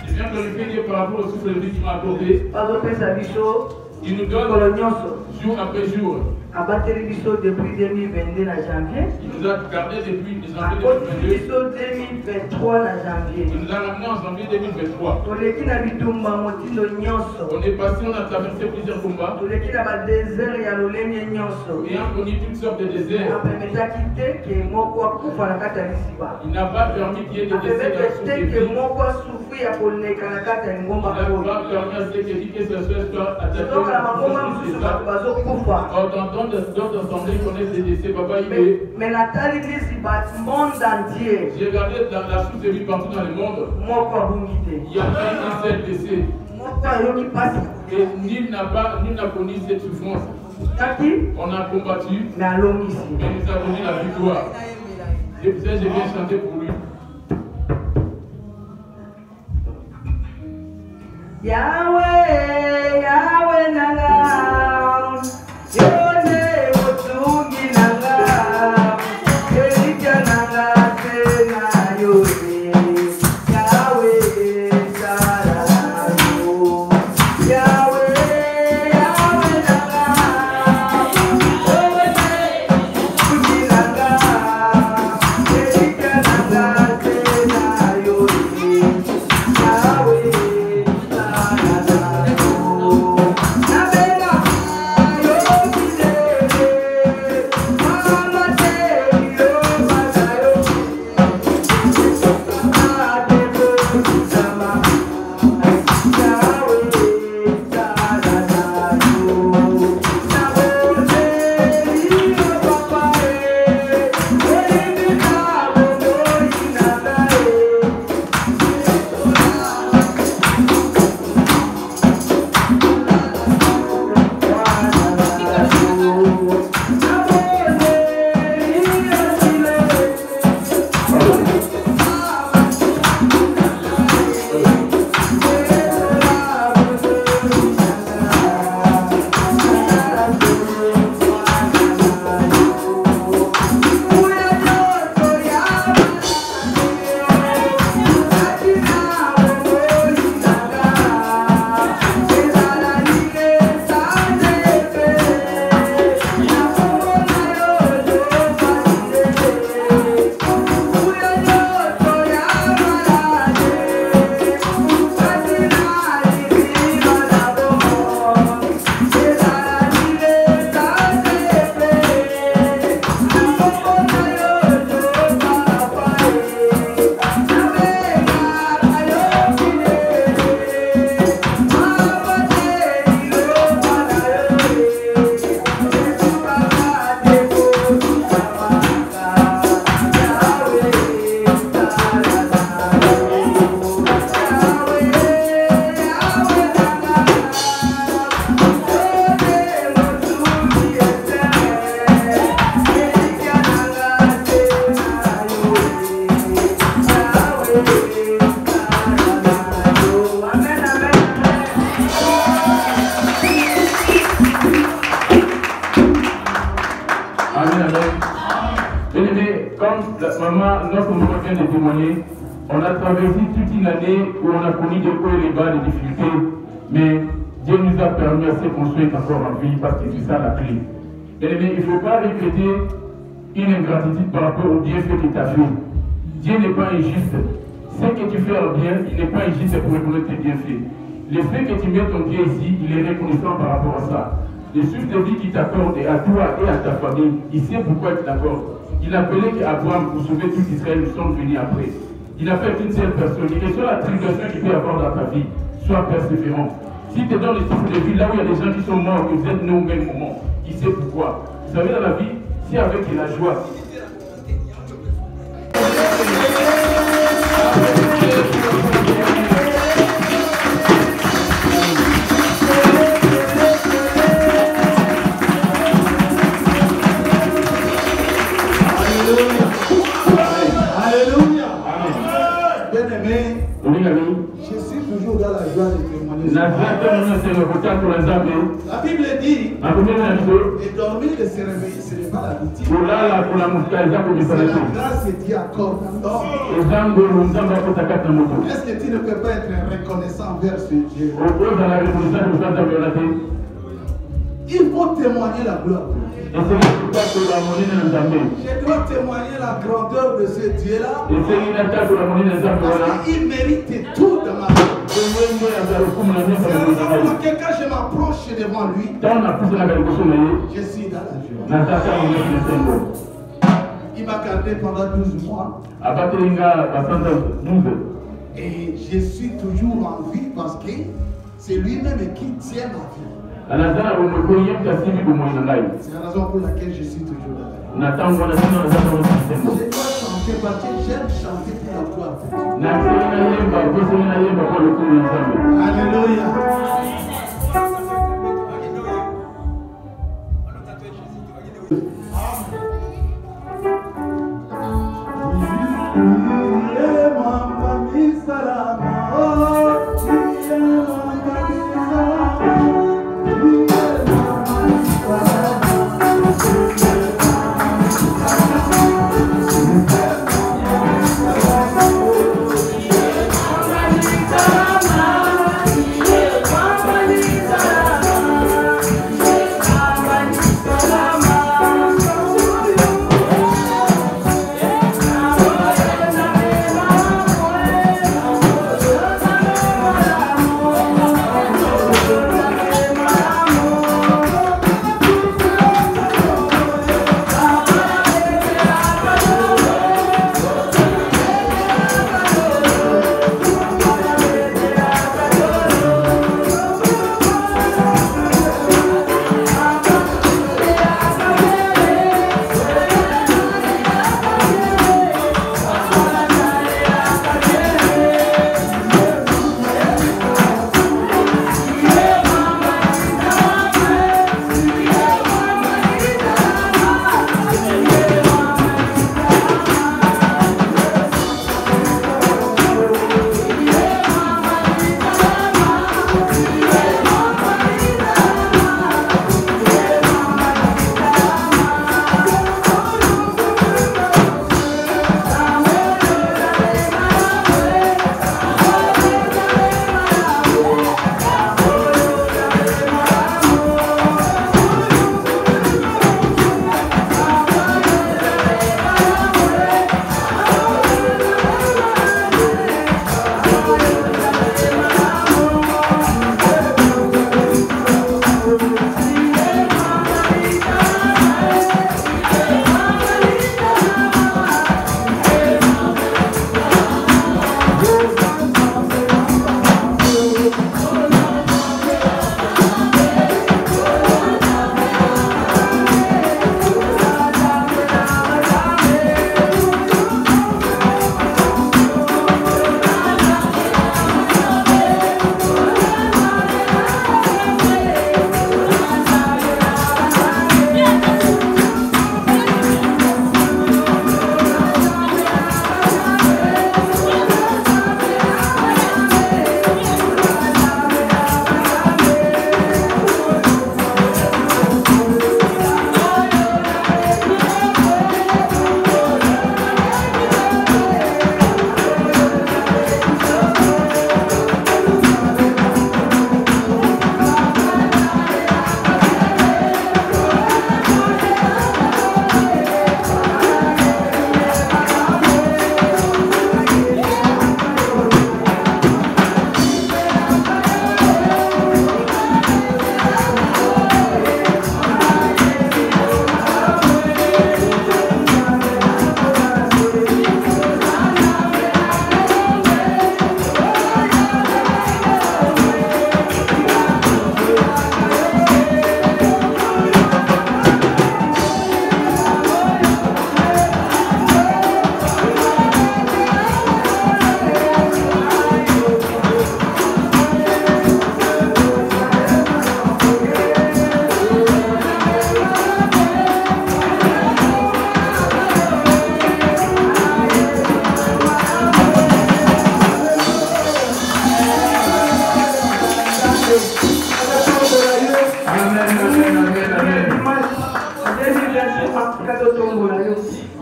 Je viens glorifier Dieu par rapport au souffle de vie qu'il m'a accordé. Il nous donne jour après jour. Il nous a gardé depuis janvier 2022. Il nous a ramené en janvier 2023. On est passé, on a traversé plusieurs combats. Et on connu toutes sortes de déserts. Il n'a pas permis qu'il y ait des déserts dans son pays. Il n'a pas permis à ce que ce soit attaqué. D'autres assemblées connaissent des décès. Papa, il est. J'ai regardé la source de vie partout dans le monde. Il y a un seul décès. Et nul n'a connu cette souffrance. On a combattu, mais nous avons donné la victoire. C'est pour ça que je viens chanter pour lui. Yahweh, Yahweh Nanga, Yone Otungi Nanga, Erika Nanga Sena Yone, Yahweh Sarano, Yahweh, Yahweh Nanga, Yone Otungi Nanga, Erika Nanga Sena Yone, Yahweh. Notre maman vient de témoigner, on a traversé toute une année où on a connu des hauts et les bas, des difficultés, mais Dieu nous a permis à se construire encore en vie parce que c'est ça la clé. Mais il ne faut pas répéter une ingratitude par rapport au bienfait que tu as fait. Dieu n'est pas injuste. Ce que tu fais en bien, il n'est pas injuste pour reconnaître tes bienfaits. Le fait que tu mets ton pied ici, il est reconnaissant par rapport à ça. Le souffle de vie qu'il t'accorde à toi et à ta famille, il sait pourquoi il t'accorde. Il appelait qu'Abraham, pour sauver tout Israël, nous sommes venus après. Il n'a fait qu'une seule personne. Et sur la tribulation qu'il peut y avoir dans ta vie, sois persévérant. Si tu es dans le souffle de vie, là où il y a des gens qui sont morts, que vous êtes nés au même moment, il sait pourquoi. Vous savez, dans la vie, si avec la joie. Je suis toujours dans la joie de témoigner. Bible dit, et dormir et se réveiller, ce n'est pas l'habitude. C'est la grâce que Dieu accorde. Est-ce que tu ne peux pas être reconnaissant envers ce Dieu? Il faut témoigner la gloire. Je dois témoigner la grandeur de ce Dieu-là. Parce qu'il mérite tout de ma vie. C'est la raison pour laquelle quand je m'approche devant lui, je suis dans la joie. Il m'a gardé pendant 12 mois. Et je suis toujours en vie parce que c'est lui-même qui tient ma vie. C'est la raison pour laquelle je suis toujours là. Je dois chanter parce que j'aime chanter pour la gloire. Alléluia.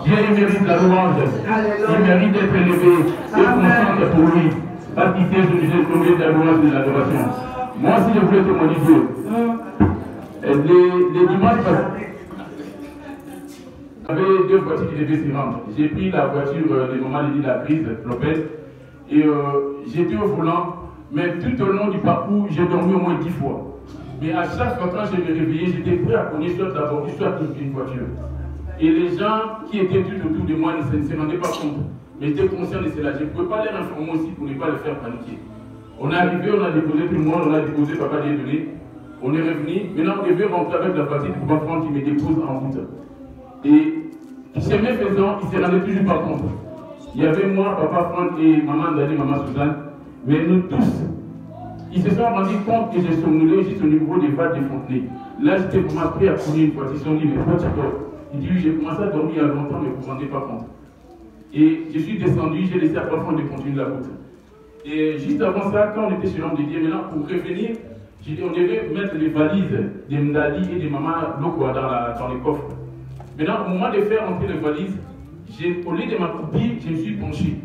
Dieu mérite la louange. Il mérite d'être élevé et consciente pour lui. Parce qu'il s'est sauvé de la louange et de l'adoration. Moi aussi, je voulais témoigner Dieu. Les dimanches passés, j'avais 2 voitures qui devaient se rendre. J'ai pris la voiture des moments de la prise, Lopez, et j'étais au volant, mais tout au long du parcours, j'ai dormi au moins 10 fois. Mais à chaque fois quand je me réveillais, j'étais prêt à connaître soit d'abord, soit une voiture. Et les gens qui étaient tout autour de moi ne se rendaient pas compte. Mais j'étais conscient de cela. Je ne pouvais pas les informer aussi pour ne pas les faire paniquer. On est arrivé, on a déposé tout le monde, on a déposé Papa Dieudonné. On est revenu. Maintenant, on devait rentrer avec la voiture pour Papa Franck qui me dépose en route. Et chemin faisant, ils ne se rendaient toujours pas compte. Il y avait moi, Papa Franck et Maman Dali, Maman Suzanne. Mais nous tous, ils se sont rendus compte que j'ai somnolé juste au niveau des vagues de Fontenay. Là, j'étais vraiment prêt à courir une voiture. Ils se sont dit, mais pourquoi tu dors? Il dit, oui, j'ai commencé à dormir il y a longtemps, mais vous ne vous rendez pas compte. Et je suis descendu, j'ai laissé à Papa Franck de continuer la route. Et juste avant ça, quand on était sur l'homme de Dieu, maintenant, pour revenir, on devait mettre les valises des Mdali et des Maman Lokwa dans les coffres. Maintenant, au moment de faire entrer les valises, au lieu de m'accroupir, je me suis penché.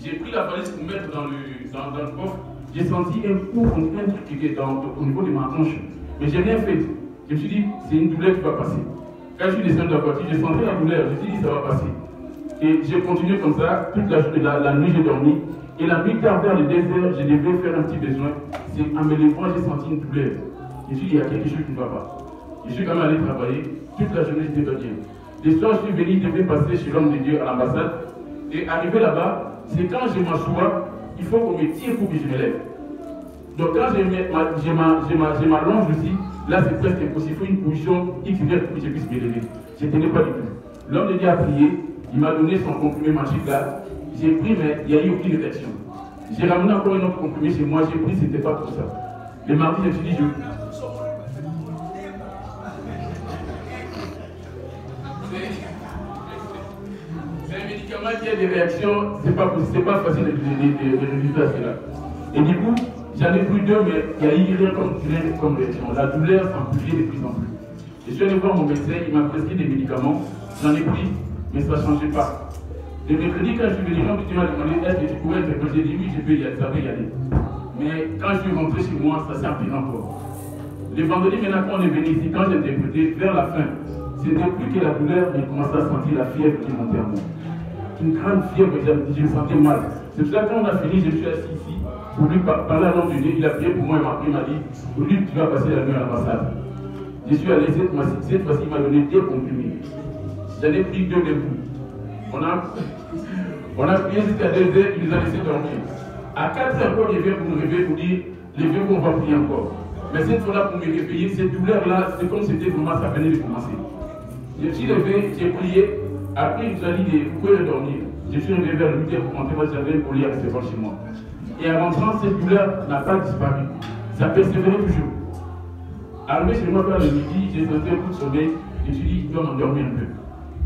J'ai pris la valise pour mettre dans le coffre. J'ai senti un coup, un truc qui était au niveau de ma hanche. Mais je n'ai rien fait. Je me suis dit, c'est une douleur qui va passer. Quand je suis descendu de la voiture, j'ai senti la douleur. Je me suis dit, ça va passer. Et j'ai continué comme ça. Toute la journée, la nuit, j'ai dormi. Et la nuit, tard vers les 2 heures, je devais faire un petit besoin. C'est en me levant, j'ai senti une douleur. Je me suis dit, il y a quelque chose qui ne va pas. Je suis quand même allé travailler. Toute la journée, j'étais pas bien. Le soir, je suis venu, je devais passer chez l'homme de Dieu à l'ambassade. Et arrivé là-bas, c'est quand je m'assois, il faut qu'on me tire pour que je me lève. Donc quand je m'allonge aussi, là c'est presque impossible. Il faut une position XY pour que je puisse me lever. Je ne tenais pas du tout. L'homme de Dieu a prié, il m'a donné son comprimé magique là. J'ai pris, mais il n'y a eu aucune réaction. J'ai ramené encore un autre comprimé chez moi, j'ai pris, c'était pas pour ça. Le mardi, je me suis dit, c'est un médicament qui a des réactions, c'est pas facile de résister à cela. Et du coup, j'en ai pris 2, mais il y a eu rien comme réaction. La douleur s'amplifiait de plus en plus. Je suis allé voir mon médecin, il m'a prescrit des médicaments, j'en ai pris, mais ça ne changeait pas. Le mercredi, quand je suis venu, l'homme m'a demandé est-ce que tu pourrais être quand j'ai dit oui, je peux y aller, ça va y aller. Mais quand je suis rentré chez moi, ça s'est empiré encore. Le vendredi, maintenant, quand on est venu ici, quand j'ai interprété, vers la fin, c'était plus que la douleur, mais commençait à sentir la fièvre qui montait en moi. Une grande fièvre, je me sentais mal. C'est pour ça que quand on a fini, je me suis assis ici, pour lui parler à l'homme de Dieu, il a prié pour moi, il m'a dit, pour lui, tu vas passer la nuit à l'ambassade. Je suis allé, cette fois-ci, il m'a donné 2 comprimés. J'en ai pris 2 d'un coup. On a prié jusqu'à 2 heures, il nous a laissé dormir. À 4 heures, quand il vient pour nous réveiller, pour dire, les vieux qu'on va prier encore. Mais cette fois-là, pour me réveiller, cette douleur-là, c'est comme si c'était vraiment, ça venait de commencer. Je me suis levé, j'ai prié, après il nous a dit, vous pouvez dormir. Je suis arrivé vers le 8 heures pour rentrer, moi j'avais un collier à recevoir chez moi. Et en rentrant, cette douleur n'a pas disparu. Ça persévérait toujours. Arrivé chez moi vers le midi, j'ai senti un coup de sommeil, je me suis dit, je dois m'endormir un peu.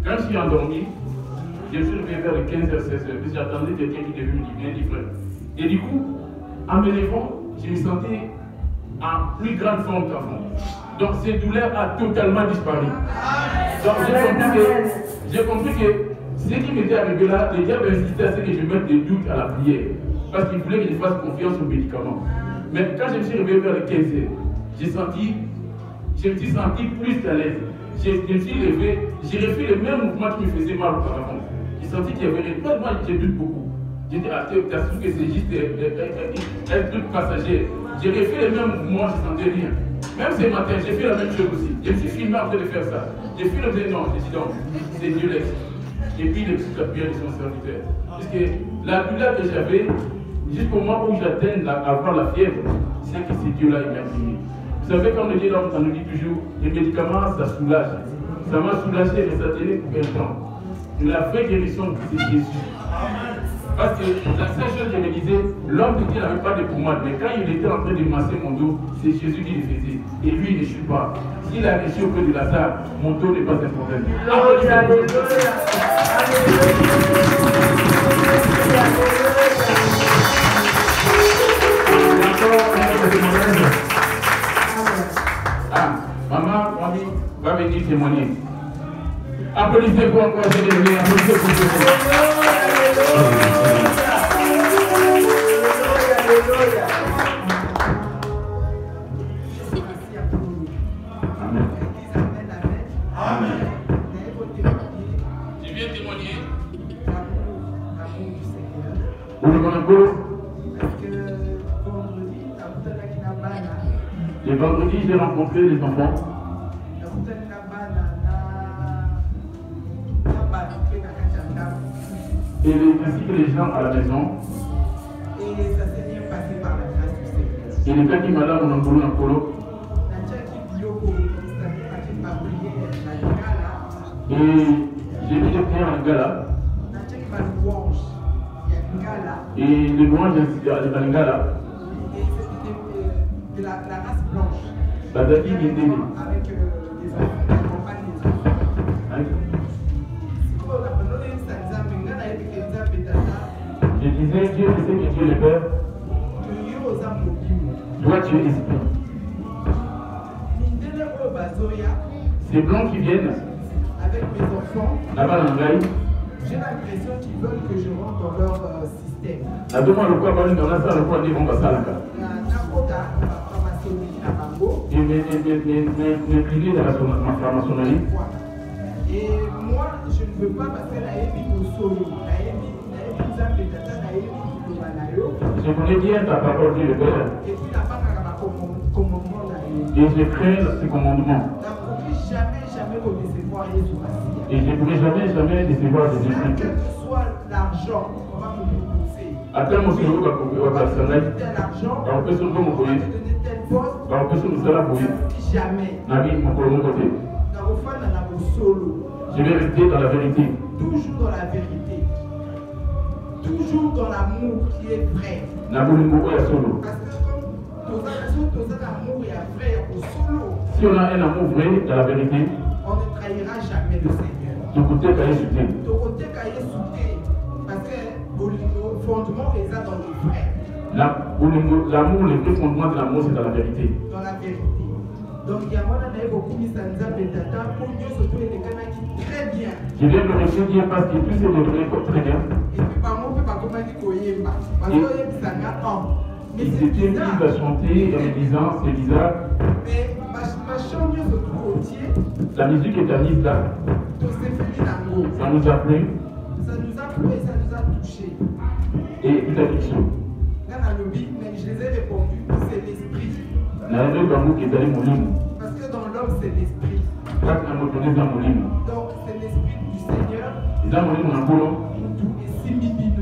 Quand je suis endormi, je me suis réveillé vers les 15h, 16h, puis j'attendais quelqu'un qui devait me dire, viens, dit frère. Et du coup, en me levant, je me sentais en plus grande forme qu'avant. Donc cette douleur a totalement disparu. Donc j'ai compris que ce qui m'était arrivé là, le diable insistait à ce que je mette des doutes à la prière. Parce qu'il voulait que je fasse confiance aux médicaments. Mais quand je me suis réveillé vers les 15h, je me suis senti plus à l'aise. Je me suis levé, j'ai refait le même mouvement qui me faisait mal auparavant. J'ai senti qu'il y avait une... Moi, je doute beaucoup. J'ai dit, t'as su que c'est juste un truc passager. J'ai refait le même mouvement, je ne sentais rien. Même ce matin, j'ai fait la même chose aussi. Je me suis filmé en train de faire ça. J'ai fait le non, j'ai dit non, c'est Dieu l'ex. Et puis il explique la prière de son serviteur. Parce que la douleur que j'avais, jusqu'au moment où j'atteins à avoir la fièvre, c'est que c'est Dieu là qui m'a prié. Vous savez, quand on dit là, on nous dit toujours, les médicaments, ça soulage. Ça m'a soulagé, mais ça tenait pour un temps. La vraie guérison, c'est Jésus. Parce que la seule chose que je me disais, l'homme de Dieu n'avait pas de pommade, mais quand il était en train de masser mon dos, c'est Jésus qui le faisait. Et lui, il ne chute pas. S'il a réussi auprès de Lazare, mon dos n'est pas un problème. Alléluia. Maman, va venir témoigner. Applaudissez pour encourager les amis, applaudissez pour Amen. Amen. Je viens témoigner. Pour le Monaco. Les vendredis, j'ai rencontré les enfants. Et ainsi que les gens à la maison. Et ça s'est bien passé par la grâce du Seigneur. Et les gars qui m'ont là, mon Polo. Et j'ai vu des prières en Gala. Et les louanges en Lingala. De la race blanche. Avec des enfants, je disais, Dieu, je sais que Dieu est le Père. Toi, tu es esprit. Ces blancs qui viennent avec mes enfants, là-bas dans le j'ai l'impression qu'ils veulent que je rentre dans leur système. Et m'incliner dans la franc-maçonnerie. Et moi, je ne veux pas parce que Naïmi au solo. Je connais bien ta parole, Dieu le Père. Et je crains ces commandements. Et je ne pourrai jamais décevoir Jésus-Christ. Quel que soit l'argent qu'on va me débourser. Après mon séjour, on va donner tel argent, on va te donner tel poste. Jamais. Je vais rester dans la vérité. Toujours dans la vérité. Toujours dans l'amour qui est vrai. Parce que comme si on a un amour vrai dans la vérité, on ne trahira jamais le Seigneur. Parce que le fondement est là dans le vrai. L'amour, le vrai fondement de l'amour, c'est dans la vérité. Dans la vérité. Donc, il y a beaucoup de Sanza Betata pour Dieu, surtout les Canadiens qui très bien. Je viens de remercier Dieu parce qu'il puisse se développer très bien. Et puis, par moi, on ne peut pas comprendre qu'il y a parce qu'il y a mais il s'était mis à chanter en me disant, c'est bizarre. Mais ma chanson surtout au tiers. La musique est mise là. Ça nous a plu. Ça nous a plu et ça nous a touché. Et tout a dit chaud. Là, dans le beat, mais je les ai répondu, c'est l'esprit. Parce que dans l'homme, c'est l'esprit. Donc, c'est l'esprit du Seigneur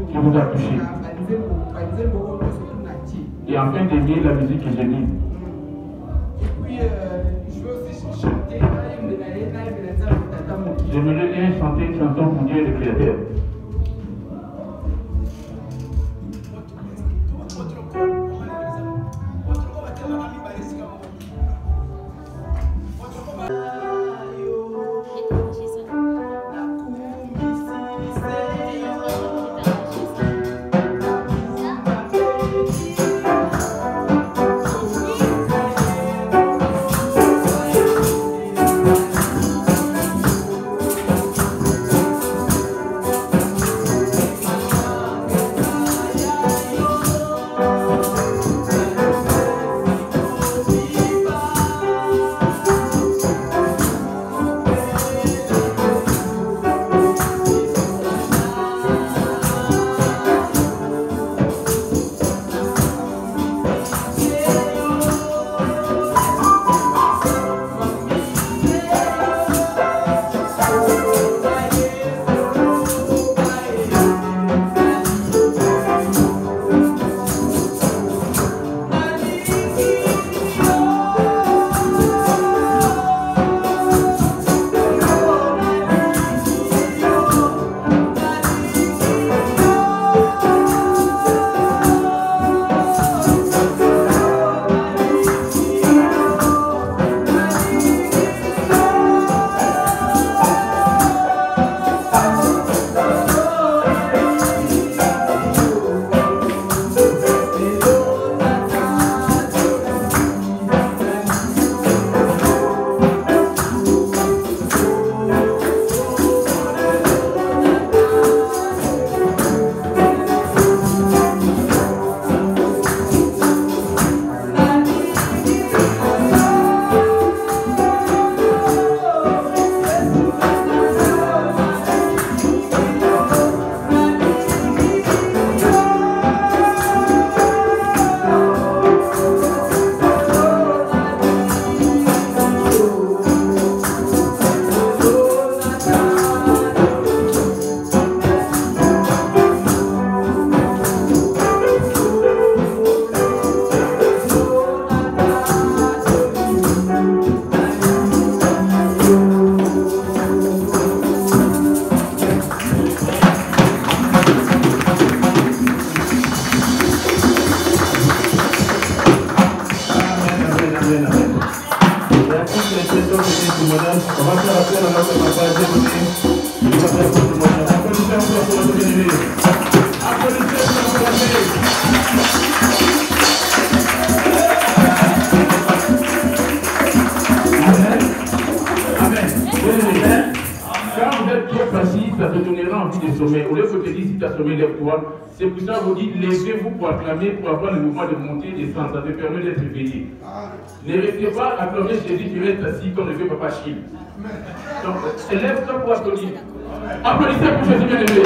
qui vous a touché. Et enfin d'aimer la musique que j'ai mise. Et puis, je veux aussi chanter. J'aimerais bien chanter une chanson pour Dieu le Créateur. témoignage. On va faire appel à notre papa Jésus. Il va faire son témoignage. Applaudissez encore pour notre bien-aimé. Applaudissez pour notre bien-aimé. Amen. Amen. Amen. Quand vous êtes trop facile, ça te donnera envie de sommer. Au lieu que te dire si tu as sommé, lève-toi. C'est pour ça que vous dites, levez-vous pour acclamer, pour avoir le mouvement de montée et descendre. Ça te permet d'être éveillé. Ne restez pas acclamé Jésus, tu restes assis comme le vieux papa Chil. Donc, lève-toi pour applaudir. Applaudissez pour Jésus bien-aimé.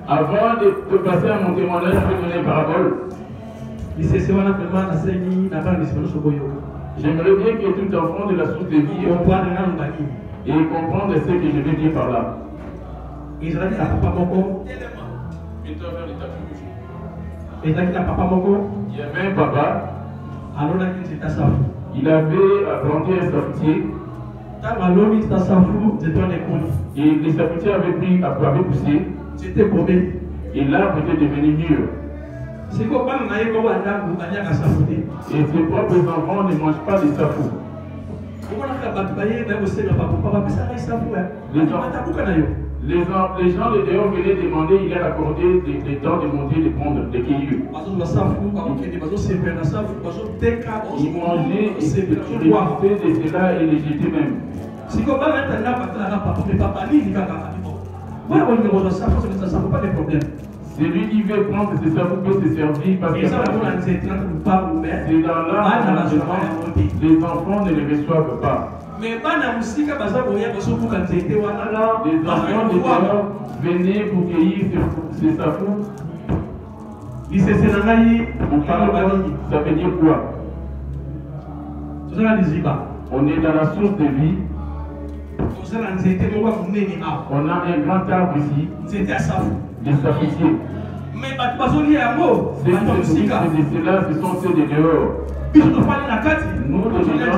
Avant de passer à mon témoignage, je vais donner une parabole. J'aimerais bien que tout enfant de la source de vie et comprendre ce que je vais dire par là. Il y avait un papa. Il avait planté un saputier. Et le saputier avait poussé. Et l'arbre était devenu mûr. Et ses propres enfants ne mangent pas des safous. Les gens de dehors venaient demander, il a accordé des temps de monter, de prendre, de cueillir. Ils mangeaient et se réjouissaient de cela et les jetaient même. Celui qui veut prendre ses savons peut se servir parce que c'est dans l'art les enfants ne les reçoivent pas. Les enfants de dehors venaient pour cueillir ces savons. En parabole, ça veut dire quoi? On est dans la source de vie. On a un grand arbre ici. Des saputiers. Ce sont ceux de dehors. Nous, les gens,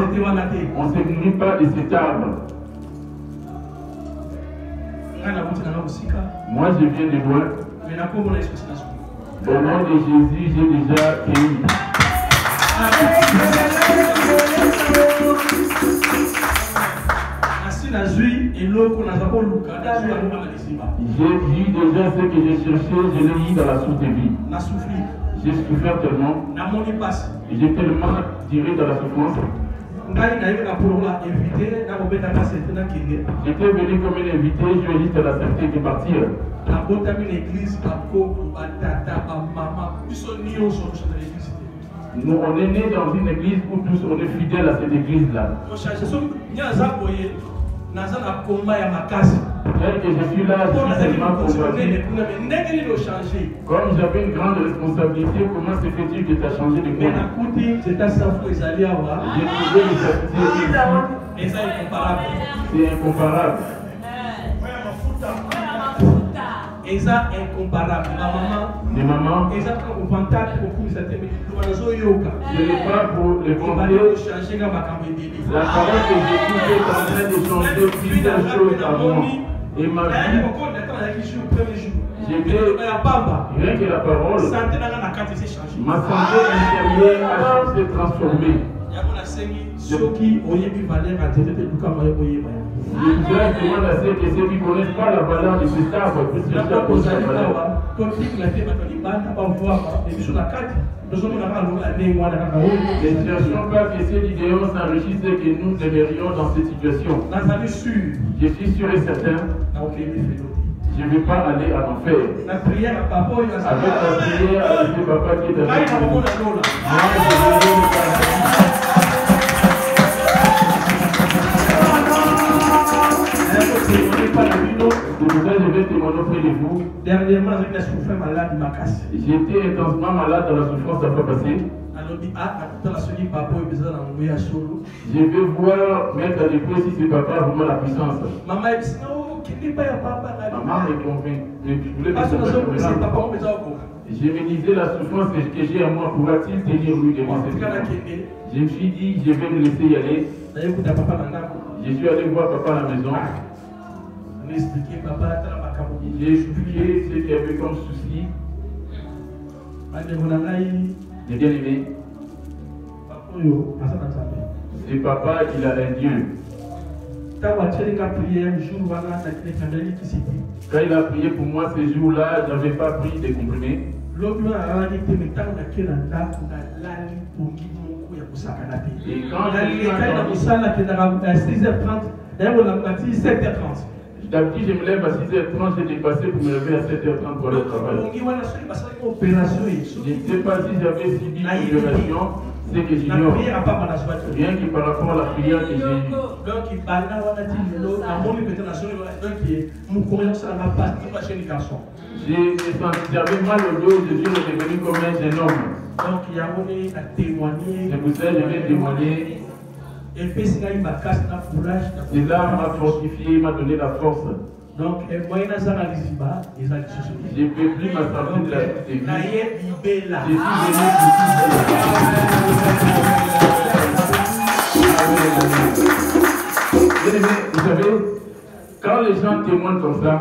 on ne se nourrit pas de cet arbre. Moi, je viens de loin. Au nom de Jésus, j'ai déjà cueilli. J'ai vu déjà ce que j'ai cherché, je l'ai eu dans la source de vie. J'ai souffert tellement. J'ai tellement tiré dans la souffrance. J'étais venu comme un invité, je vais juste l'accepter de partir. Nous, on est nés dans une église où tous on est fidèles à cette église-là. Tel que je suis là, je suis tellement combattu. Comme j'avais une grande responsabilité, comment se fait-il que tu as changé de monde? J'ai trouvé les activités ici. C'est incomparable. Eza incomparable. Les mamans, Eza contact pour cette je n'ai pas pour les compter. La parole que j'ai écoutée est en train de changer plusieurs choses à moi. Et ma vie, j'étais rien que la parole, ma santé intérieure a s'est transformée. Je voudrais demander à ceux qui ne connaissent pas la valeur de cet arbre pour chercher à connaître la valeur. Ne cherchons pas que ceux d'idéaux s'enrichissent et que nous demeurions dans cette situation. Je suis sûr et certain. Je ne vais pas aller à l'enfer. Avec la prière de papa qui est avec nous. Je vais témoigner auprès de vous. Dernièrement, j'ai souffert malade de ma casse. J'étais intensement malade dans la souffrance à pas passer. Je vais voir mettre à l'épreuve si c'est papa vraiment la puissance. Maman est convaincue. Je voulais Je me disais, la souffrance que j'ai à moi, pourra-t-il tenir lui devant cette souffrance? Je me suis dit, je vais me laisser y aller. Je suis allé voir papa à la maison. J'ai expliqué ce qu'il y avait comme souci. J'ai bien aimé. C'est papa, il a un Dieu. Quand il a prié pour moi ce jour-là, je n'avais pas pris des comprimés. Et quand d'habitude, je me lève à 6h30, j'ai dépassé pour me lever à 7h30 pour aller au travail. Je ne sais pas si j'avais subi une opération, c'est que j'ignore. Rien que par rapport à la prière que j'ai eue. J'avais mal au dos, je suis devenu comme un jeune homme. C'est pour ça que je vais témoigner. Cela m'a fortifié, m'a donné la force. Donc, je ne peux plus m'absenter de la vie. Vous savez, quand les gens témoignent comme ça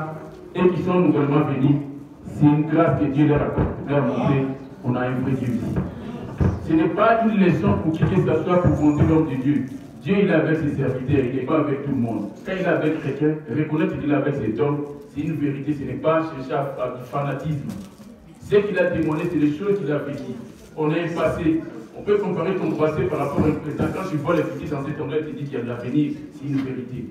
et qui sont nouvellement venus, c'est une grâce que Dieu leur a montré. On a un vrai Dieu ici. Ce n'est pas une leçon pour qui que ce soit pour montrer l'homme de Dieu. Dieu, il est avec ses serviteurs, il n'est pas avec tout le monde. Quand il est avec quelqu'un, reconnaître qu'il est avec cet homme, c'est une vérité, ce n'est pas chercher à du fanatisme. Ce qu'il a témoigné, c'est les choses qu'il a vécues. On a un passé. On peut comparer ton passé par rapport à un présent. Quand tu vois les petits dans cet homme-là, tu dis qu'il y a de l'avenir, c'est une vérité.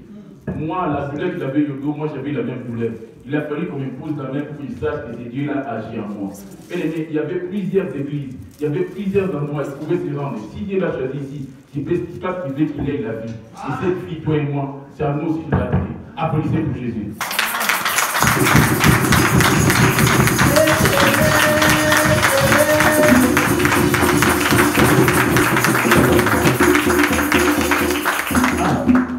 Moi, la douleur qu'il avait au dos, moi j'avais la même douleur. Il a fallu qu'on me pose la main pour qu'il sache que c'est Dieu là agi en moi. Mais il y avait plusieurs églises, il y avait plusieurs endroits, il pouvait se rendre. Si Dieu l'a choisi ici, c'est parce qu'il veut qu'il ait la vie. Et cette vie, toi et moi, c'est à nous aussi de la donner. Applaudissez pour Jésus.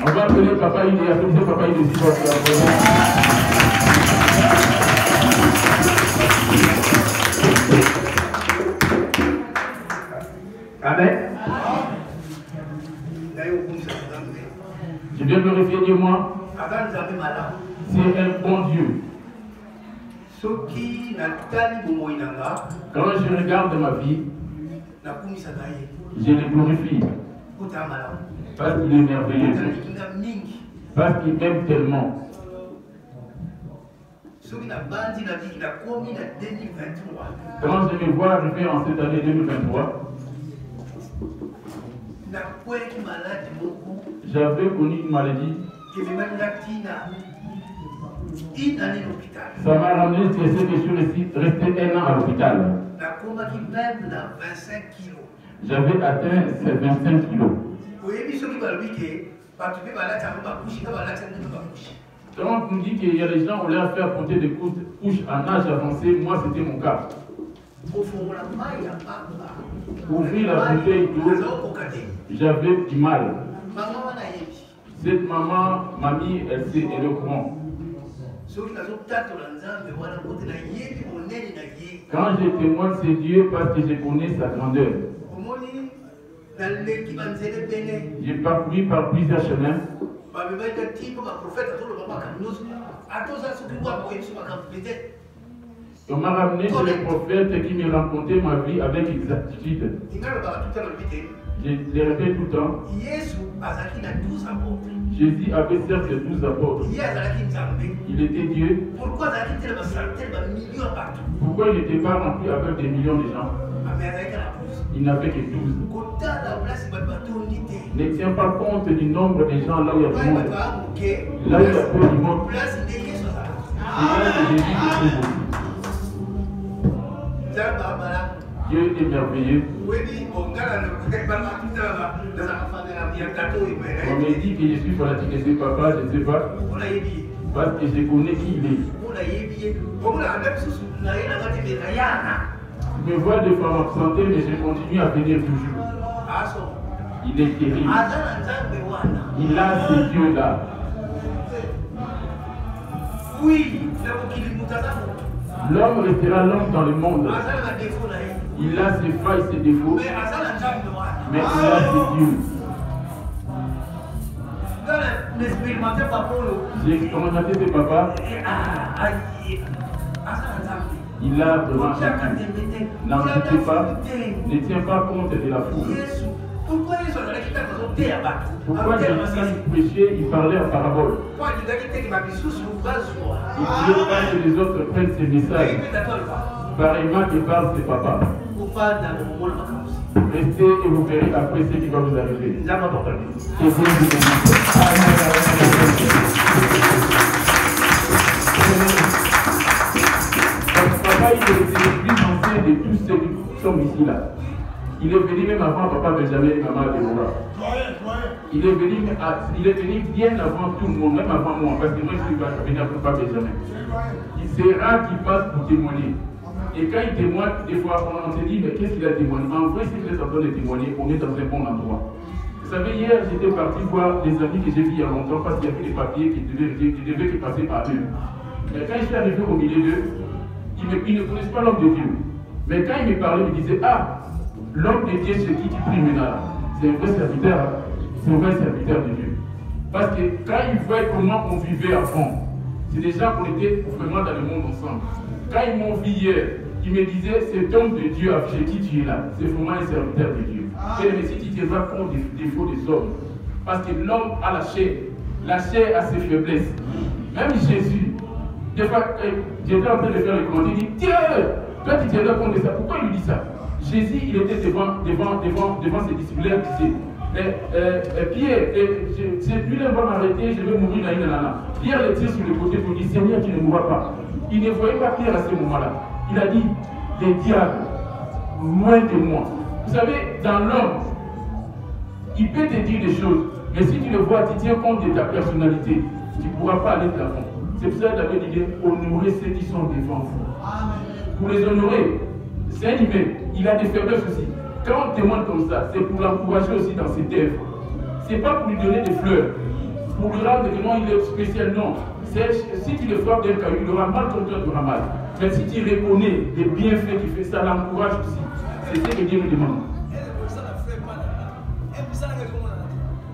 On va appeler Papa Idé, applaudissez Papa Idé si vous. Amen. Je viens glorifier Dieu, moi. C'est un bon Dieu. Quand je regarde ma vie, je le glorifie. Parce qu'il est merveilleux. Parce qu'il m'aime tellement. Quand je me vois arriver en cette année 2023, j'avais connu une maladie. Ça m'a ramené, c'est ce que je suis resté 1 an à l'hôpital. J'avais atteint ces 25 kilos. Quand on nous dit qu'il y a des gens qui ont l'air faire porter des couches en âge avancé, moi c'était mon cas. Ouvrir la bouteille d'eau, j'avais du mal. Cette maman, mamie, elle est au courant. Quand je témoigne, c'est Dieu parce que je connais sa grandeur. J'ai parcouru par plusieurs chemins. On m'a ramené chez les prophètes qui me racontaient ma vie avec exactitude. Je les répète tout le temps. Jésus avait certes 12 apôtres. Il était Dieu. Pourquoi il n'était pas rempli avec des millions de gens? Il n'avait que 12. Ne tiens pas compte du nombre de gens là où il y a du monde. Là où il y a peu du monde. C'est là que Jésus se trouve aussi. Dieu est merveilleux. On me dit que je suis fanatique de ce papa, je ne sais pas. Parce que je connais qui il est. Je me vois des femmes absentées, mais je continue à venir toujours. Il est terrible. Il a ce Dieu-là. L'homme restera l'homme dans le monde. Il a ses failles, ses défauts. Mais il a ses dieux. J'ai expérimenté ses papas. Il a devant Dieu. N'en doutez pas. Ne tiens pas compte de la foule. Pourquoi Jésus, quand il prêchait, il parlait en parabole? Il ne disait pas que les autres prennent ses messages. Pareillement que parle ses papas. Restez et vous verrez après ce qui va vous arriver. Papa, il est le plus ancien de tous ceux qui sont ici là. Il est venu même avant papa Benjamin et maman Déborah. Il est venu bien avant tout le monde, même avant moi, parce que moi je suis venu avant papa Benjamin. C'est rare qu'il passe pour témoigner. Et quand il témoigne, des fois on se dit, mais qu'est-ce qu'il a témoigné? En vrai, si vous êtes en train de témoigner, on est dans un bon endroit. Vous savez, hier, j'étais parti voir des amis que j'ai vus il y a longtemps parce qu'il y avait des papiers qui devaient passer par eux. Mais quand je suis arrivé au milieu d'eux, ils ne connaissent pas l'homme de Dieu. Mais quand ils me parlaient, ils me disaient, ah, l'homme de Dieu, c'est qui prie maintenant? C'est un vrai serviteur, hein? C'est un vrai serviteur de Dieu. Parce que quand ils voient comment on vivait avant, c'est déjà qu'on était vraiment dans le monde ensemble. Quand ils m'ont vu hier, ils me disaient, cet homme de Dieu chez qui tu es là, c'est vraiment un serviteur de Dieu. Mais si tu te rends compte des défauts des hommes, parce que l'homme a la chair a ses faiblesses. Même Jésus, des fois, j'étais en train de faire le commentaire, il dit, tiens, toi tu te rends compte de ça, pourquoi il lui dit ça? Jésus, il était devant ses disciples, il disait, Pierre, lui va m'arrêter, je vais mourir dans une nana. Pierre le tire sur le côté pour dire, Seigneur, tu ne mourras pas. Il ne voyait pas Pierre à ce moment-là. Il a dit, les diables, loin de moi. Vous savez, dans l'homme, il peut te dire des choses, mais si tu le vois, tu tiens compte de ta personnalité, tu ne pourras pas aller de l'avant. C'est pour ça que David dit, honorez ceux qui sont devant vous. Pour les honorer, c'est un humain, il a des faiblesses aussi. Quand on témoigne comme ça, c'est pour l'encourager aussi dans ses œuvres. Ce n'est pas pour lui donner des fleurs, pour lui rendre que non, il est spécial, non. Si tu le frappes d'un caillou, il aura mal comme toi, tu auras mal. Mais si tu reconnais les bienfaits qu'il fait, ça l'encourage aussi. C'est ce que Dieu nous demande.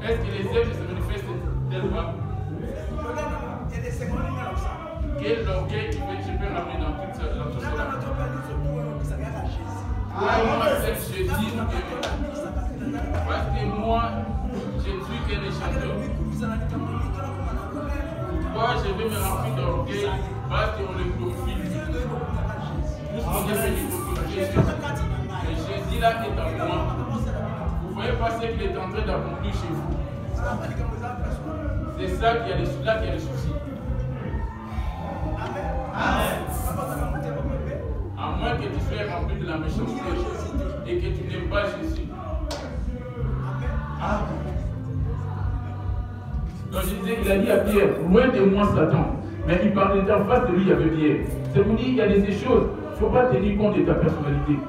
Est-ce que les œuvres se manifestent tellement? Quel orgueil je peux ramener dans tout cela? Moi, je dis parce que moi, je ne suis qu'un échantillon. Moi, je vais me remplir d'orgueil parce qu'on le glorifie. Plus qu'on est venu pour glorifier Jésus. Mais Jésus là est en moi. Vous ne voyez pas ce qu'il est en train d'accomplir chez vous. C'est ça qui a les soucis. Amen. À moins que tu sois rempli de la méchanceté et que tu n'aimes pas Jésus. Amen. Donc je disais, il a dit à Pierre, loin de moi Satan. Mais il parlait en face de lui, il y avait Pierre. C'est pour dire, il y a des choses, il ne faut pas tenir compte de ta personnalité. Il ne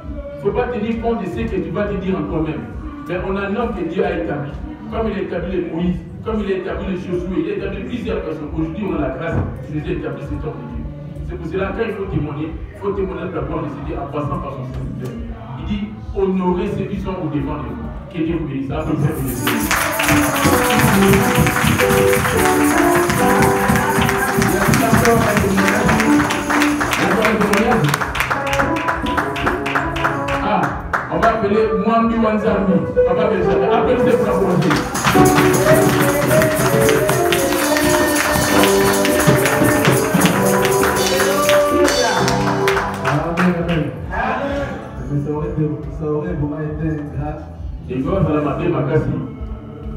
faut pas tenir compte de ce que tu vas te dire en toi-même. Mais on a un homme que Dieu a établi. Comme il a établi les Moïse, comme il a établi les Josué, il a établi plusieurs personnes. Aujourd'hui, on a la grâce de nous établir cet homme de Dieu. C'est pour cela, quand il faut témoigner de la gloire de ce Dieu en passant par son serviteur. Il dit, honorez ceux qui sont au-devant de vous. Que Dieu vous bénisse. Ah, on va appeler Mwambi Wanzami. On va appeler ça. Appelez ces propositions. Ça aurait vraiment été grave. Et quand ça l'a maté, ma casse.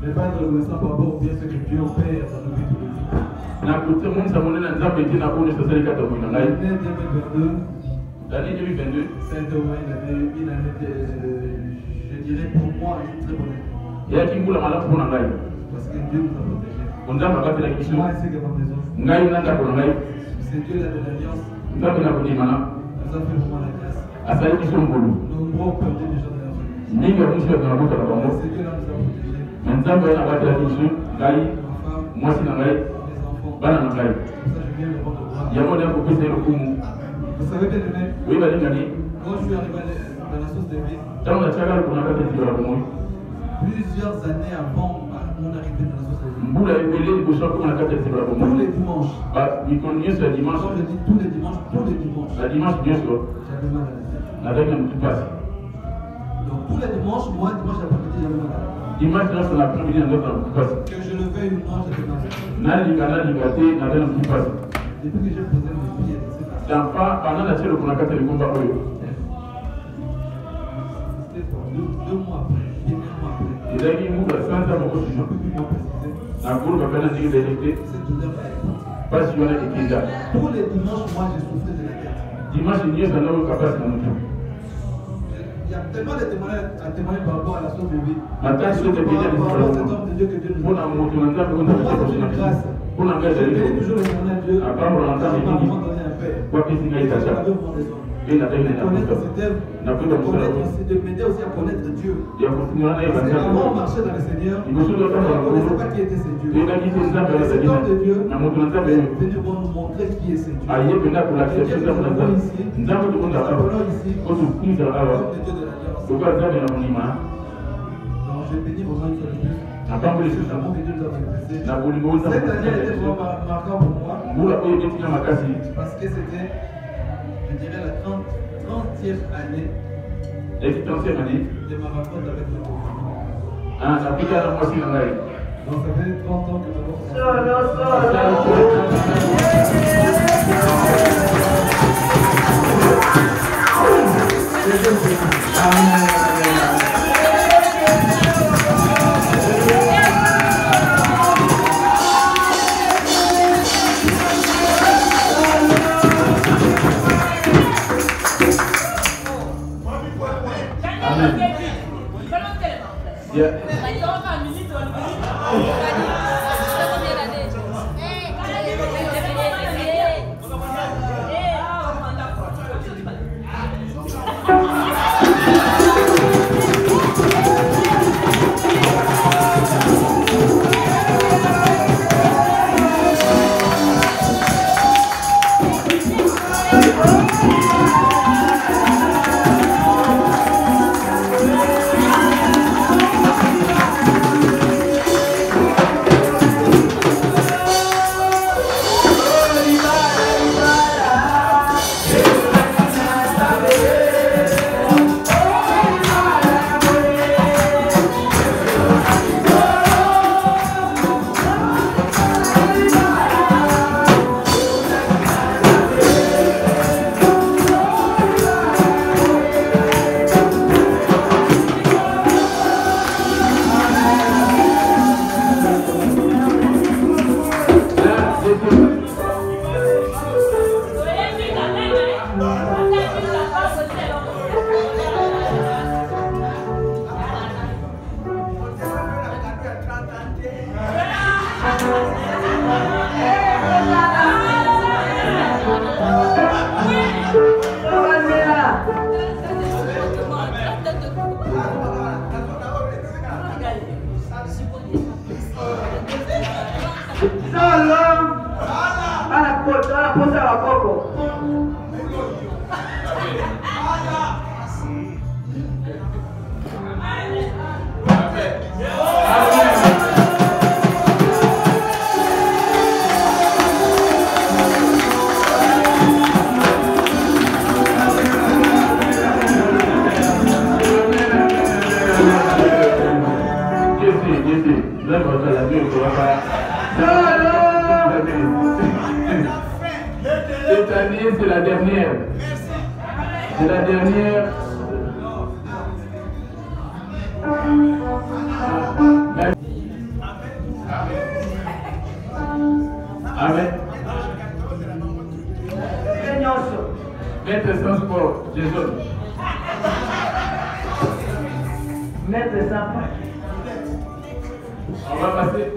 Ne pas être reconnaissant par rapport au bien ce que Dieu opère dans nos vies tous les jours. L'année 2022, c'est une année, je dirais pour moi, une très bonne année. Parce que Dieu nous a protégés. Moi, c'est que ma maison. C'est Dieu là de l'alliance. Nous a fait vraiment la grâce. Nombreux ont perdu des gens de la famille. C'est Dieu là nous a protégés. Mes enfants. Pour ça, je viens de rendre gloire. Vous savez bien aimé. Oui, bah, Gani. Quand je suis arrivé dans la source de vie, plusieurs années avant mon arrivée dans la source de vie, tous les dimanches, bah, il connaît ce dimanche. quand je dis tous les dimanches, la dimanche, bien sûr. j'avais mal à la tête. Avec un petit passe. Donc tous les dimanches, moi, dimanche après-midi, j'avais mal à la tête. Dimanche, là, c'est l'après-midi, on a un petit passe. Que je le veuille ou non, j'avais mal à la tête. N'avait un petit passe. Depuis que j'ai posé mes pieds, c'est ça. L'enfant, pendant la série, on a cassé le combat. C'était pour 2 mois après, 1 mois après. Il a dit, nous, la fin de la mort, Je ne peux plus m'en préciser. la cour va faire un signe d'électricité. Cette douleur est partie. Pas si on a été là. Tous les dimanches, moi, j'ai souffert de la tête. Dimanche, il y a un homme capable de nous. Il y a tellement de témoignages à témoigner par rapport à la source de vie. Maintenant, je te dis, Par rapport à cet homme de Dieu que Dieu nous pour a la donné. moto, on a Pour moi, c'est une grâce. pour la Je bénis toujours le Seigneur Dieu. Ah, pas pour l'entendre, Il il m'a dit. vraiment donné un père. Quoi qu'il s'y Et gagne, ça, ça. j'avais mon raison. Et la peine, Connaître cette œuvre, n'a plus de de m'aider aussi à connaître Dieu. Il y a continué à Parce que avant, on marchait dans le Seigneur, Il me souhaite de on faire ne un connaissait cours. pas qui était ce Dieu. Il a dit que c'est ça, Et cet homme de Dieu la moto, on a est venu pour nous montrer qui est ce Dieu. Ah, il est venu pour Le Dieu l'accepter que de nous la avons ici, Nous avons tout le monde nous à appelons ici Quand tu pries à l'homme de Dieu de l'Alliance. pourquoi ça vient à mon image? Donc je bénis vraiment une fois de plus. N'a pas voulu L'amour de Dieu nous a manifesté. La boulot, Cette année a été vraiment marquant pour moi vous la pouvez mettre dans ma casse. parce que c'était, je dirais, la 30e année Et qui t'en sais, Mani? de ma rencontre avec le Dieu. Ah, ça peut être moi aussi dans la vie. Donc ça fait 30 ans que nous avons Cette année, c'est la dernière. C'est la dernière. Amen. Maître sans sport, Jésus. Maître sans sport. On va passer.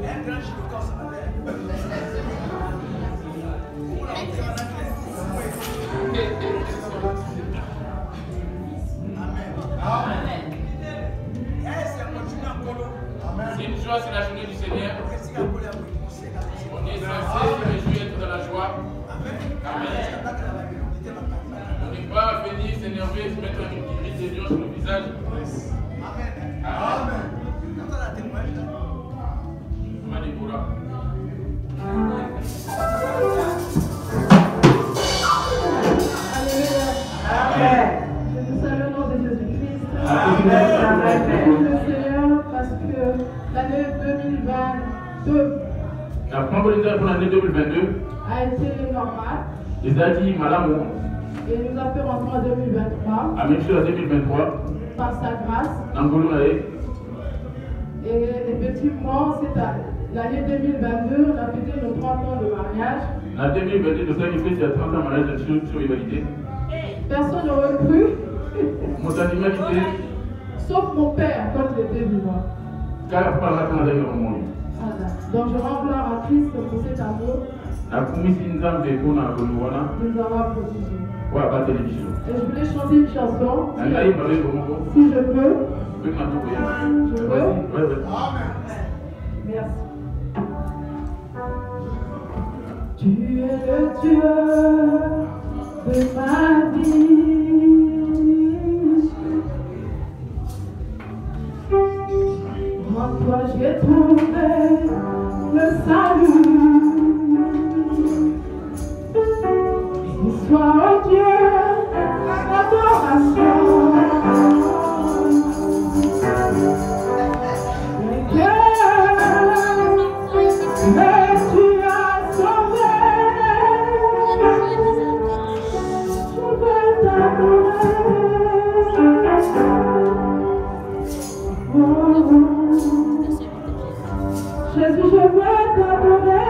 C'est une joie, c'est la journée du Seigneur. On est censé se réjouir, être dans la joie. Amen. énervé et se mettre une petite lion sur le visage. Amen. Amen. Madibura. Amen. Je vous salue au nom de Jésus-Christ. Amen. Le Seigneur, parce que l'année 2022 a été normale. Et nous a fait rentrer en 2023. Par sa grâce. Et effectivement, c'est l'année 2022, on a fêté nos 30 ans de mariage. En 2022, nous avons fait 30 ans de mariage sur l'égalité. Personne n'aurait cru. Sauf mon père quand il était vivant. Donc je rends gloire à Christ pour cet amour. Nous avons protégé. Et je voulais chanter une chanson. Si je peux. Je peux. Merci. Tu es le Dieu de ma vie. En toi j'ai trouvé le salut. Sois oh Dieu, l'adoration. Mais tu as sauvé. Je veux t'adorer. Jésus, je veux t'adorer.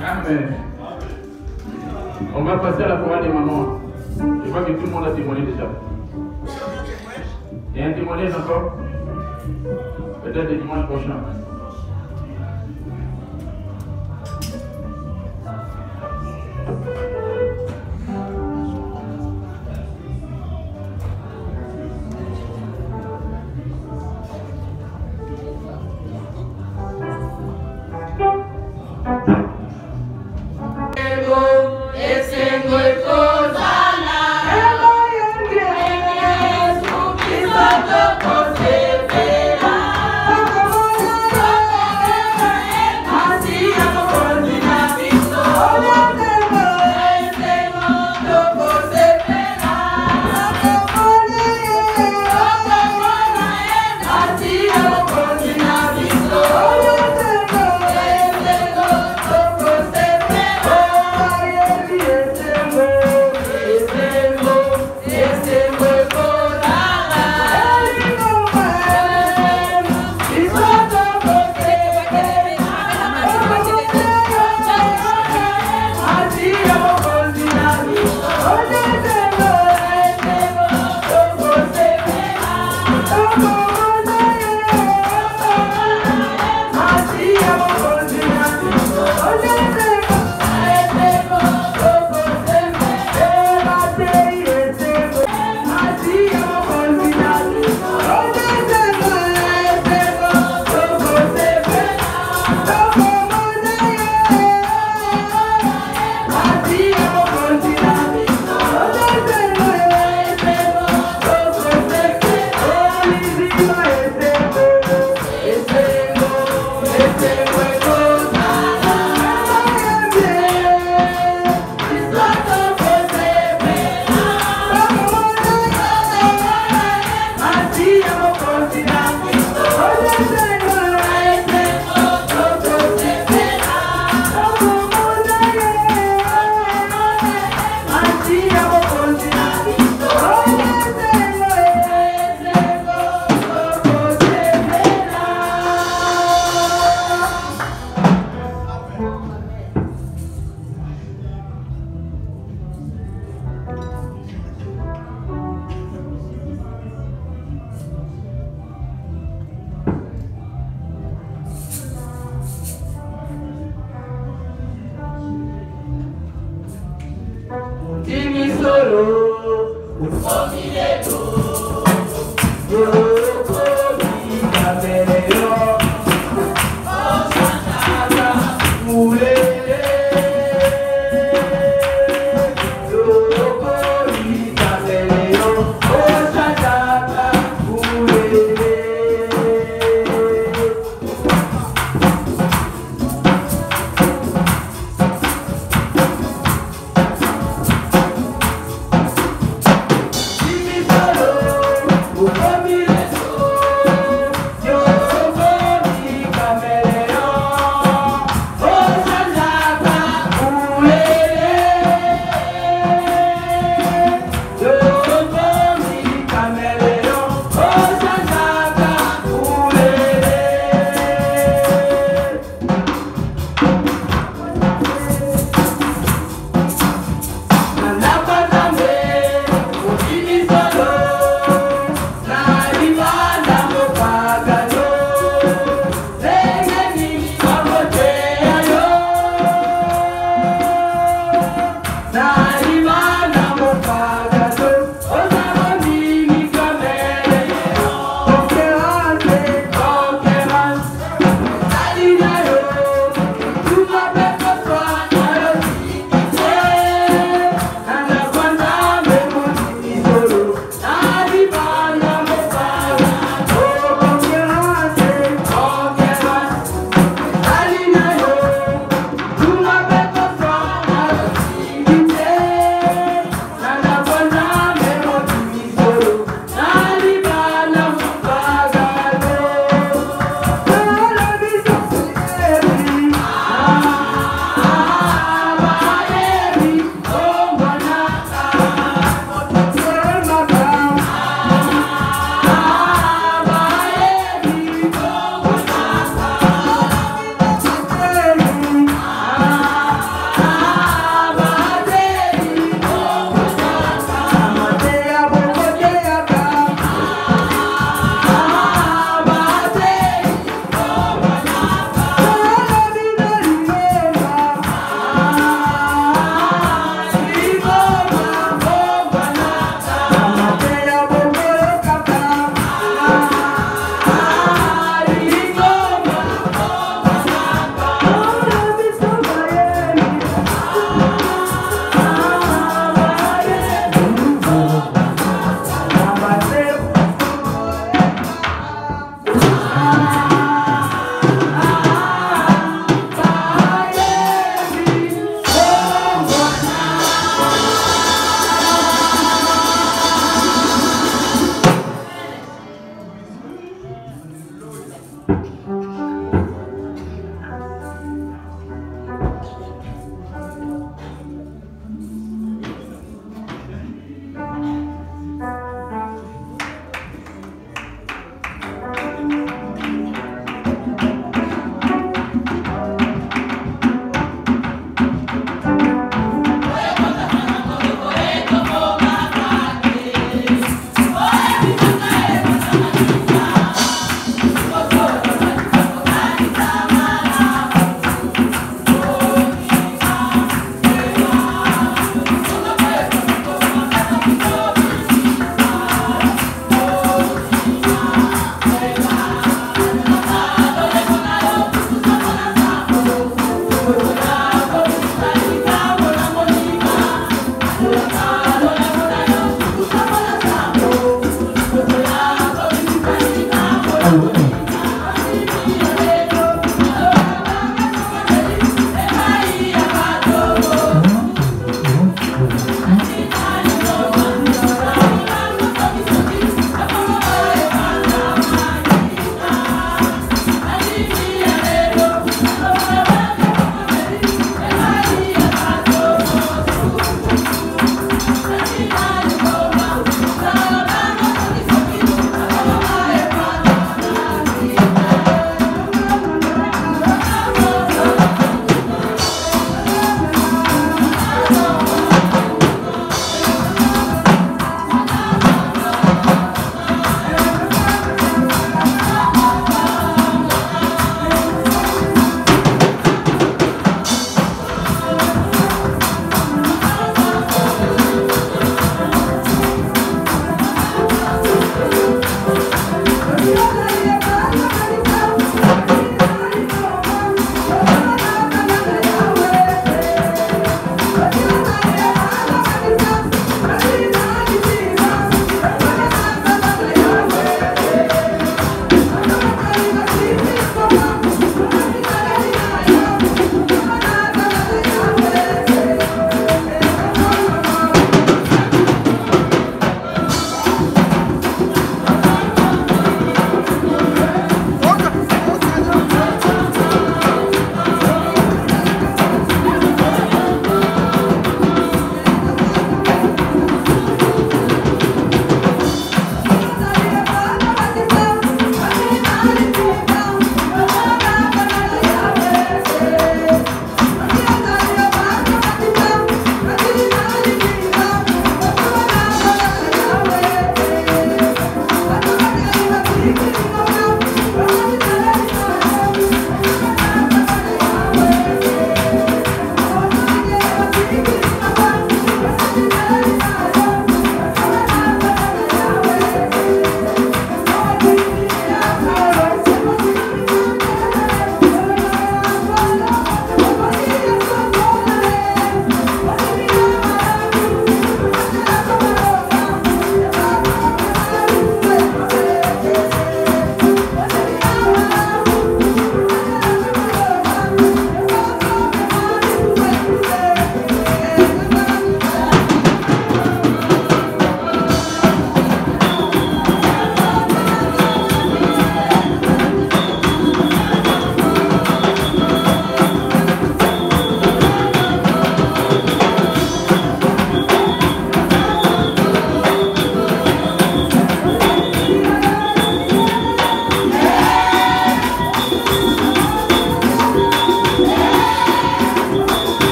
Amen. On va passer à la chorale des mamans. Je vois que tout le monde a témoigné déjà. Il y a un témoignage encore? Peut-être le dimanche prochain.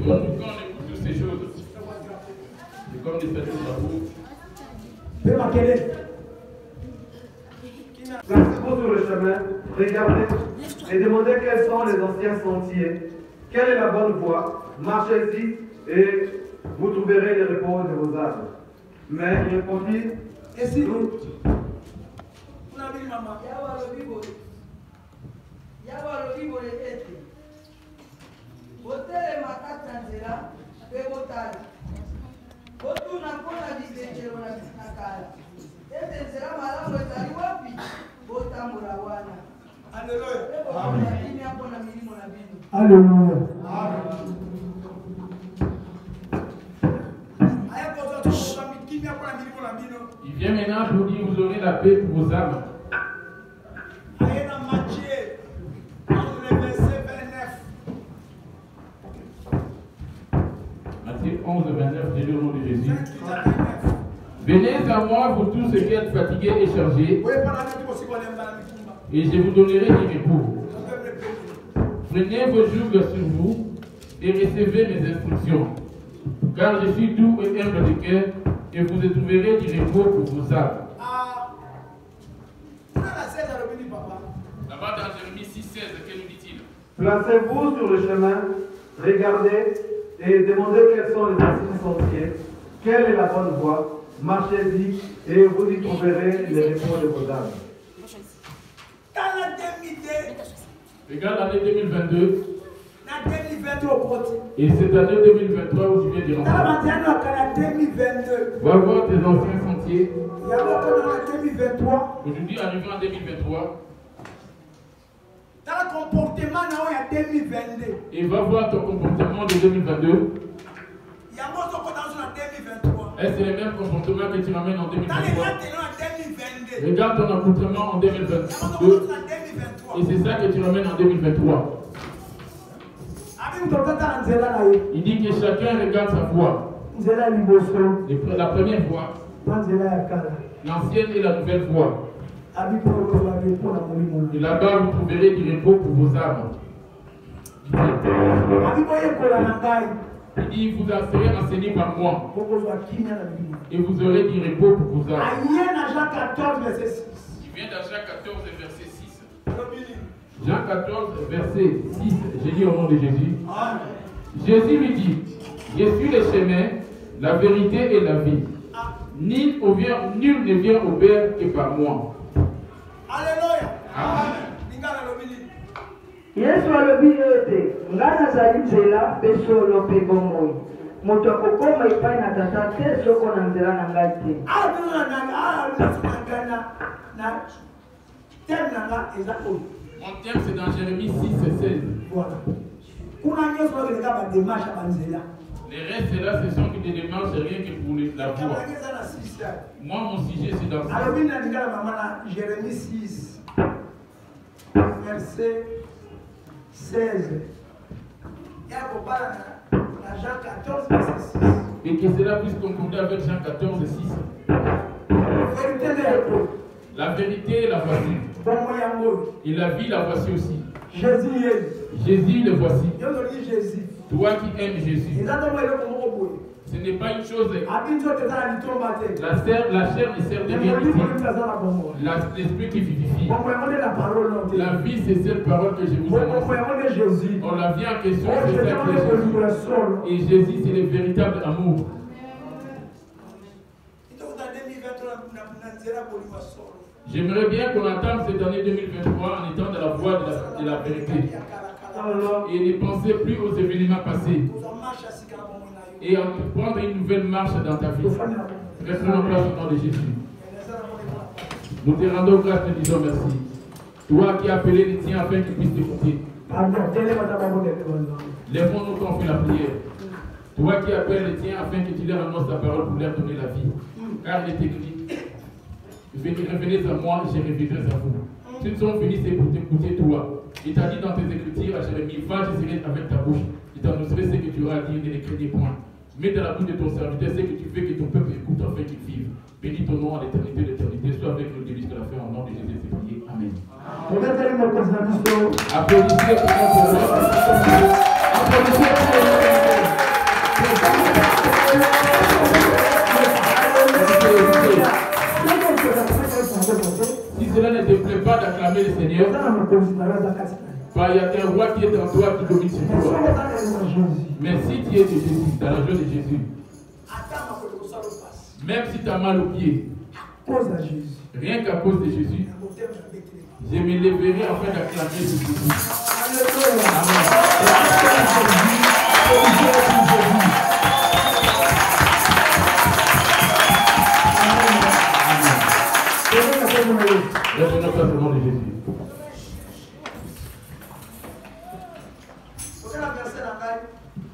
quand on écoute toutes ces choses, c'est comme des statues de la boue. Placez-vous sur le chemin, regardez et demandez quels sont les anciens sentiers, quelle est la bonne voie, marchez-y et vous trouverez le repos de vos âmes. Mais il répondit, et si vous... Alléluia. Il vient maintenant pour dire vous aurez la paix pour vos âmes. Matthieu 11, 29, j'ai le nom de Jésus. Venez à moi, vous tous ceux qui êtes fatigués et chargés, et je vous donnerai du repos. Prenez vos jougs sur vous et recevez mes instructions, car je suis doux et humble de cœur, et vous trouverez du repos pour vos âmes. Là-bas dans Jérémie 6, 16, que nous dit-il? Placez-vous sur le chemin, regardez et demandez quels sont les anciens sentiers, quelle est la bonne voie, marchez-y et vous y trouverez le repos de vos âmes. Regarde l'année 2022 et cette année 2023 où tu viens de rentrer. Va voir tes anciens sentiers. Aujourd'hui, arrivant en 2023, et va voir ton comportement de 2022. Est-ce le même comportement que tu ramènes en 2023? Regarde ton comportement en 2022. Et c'est ça que tu ramènes en 2023. Il dit que chacun regarde sa voie. La première voie, l'ancienne et la nouvelle voie. Et là-bas, vous trouverez du repos pour vos âmes. Il dit, vous serez enseigné par moi. Et vous aurez du repos pour vos âmes. Il vient dans Jean 14, verset 6. Jean 14, verset 6, j'ai dit au nom de Jésus. Jésus lui dit, je suis le chemin, la vérité et la vie. Nul ne vient au Père que par moi. Alléluia. Amen. Yesu alobi ete nga nazali nzela mpe solo mpe bomoi moto akokoma epai na tata te soko na nzela na ngai te. Mon thème c'est dans Jérémie 6 et 16. Voilà. Les restes là, ce sont que des démarches, rien que pour la voix. Moi, mon sujet c'est dans Jérémie 6, verset 16. Jean 14, verset 6. Et que cela puisse concorder avec Jean 14, 6. La vérité, la voici. Et la vie, la voici aussi. Jésus, le voici. Toi qui aimes Jésus. Ce n'est pas une chose. La chair ne sert de rien. L'esprit qui vivifie. La vie, c'est cette parole que je vous annonce. On la vient en question. Et Jésus, c'est le véritable amour. J'aimerais bien qu'on entende cette année 2023 en étant dans la voie de la vérité. Et ne pensez plus aux événements passés. Et en prendre une nouvelle marche dans ta vie. Restons en place au nom de Jésus. Nous te rendons grâce, te disons merci. Toi qui as appelé les tiens afin qu'ils puissent t'écouter. Lèvons-nous quand on fait la prière. Toi qui appelles les tiens afin que tu leur annonces ta parole pour leur donner la vie. Car il est écrit. Revenez à moi, je reviendrai à vous. S'ils sont venus, c'est pour t'écouter toi. Il t'a dit dans tes écritures à Jérémie, va, je serai avec ta bouche. Il t'annoncerai ce que tu auras à dire, ne les craignez point. Mets dans la bouche de ton serviteur ce que tu fais, que ton peuple écoute afin qu'il vive. Bénis ton nom à l'éternité, l'éternité. Sois avec nous de jusqu'à la fin, au nom de Jésus, c'est prié. Amen. Applaudissez pour moi. Applaudissez pour moi. acclamer le Seigneur. Il y a un roi qui est en toi qui domine sur toi. Mais si tu es de Jésus, dans la joie de Jésus, même si tu as mal aux pieds, rien qu'à cause de Jésus, je me lèverai afin d'acclamer ce Jésus. Lève-nous place au nom de Jésus.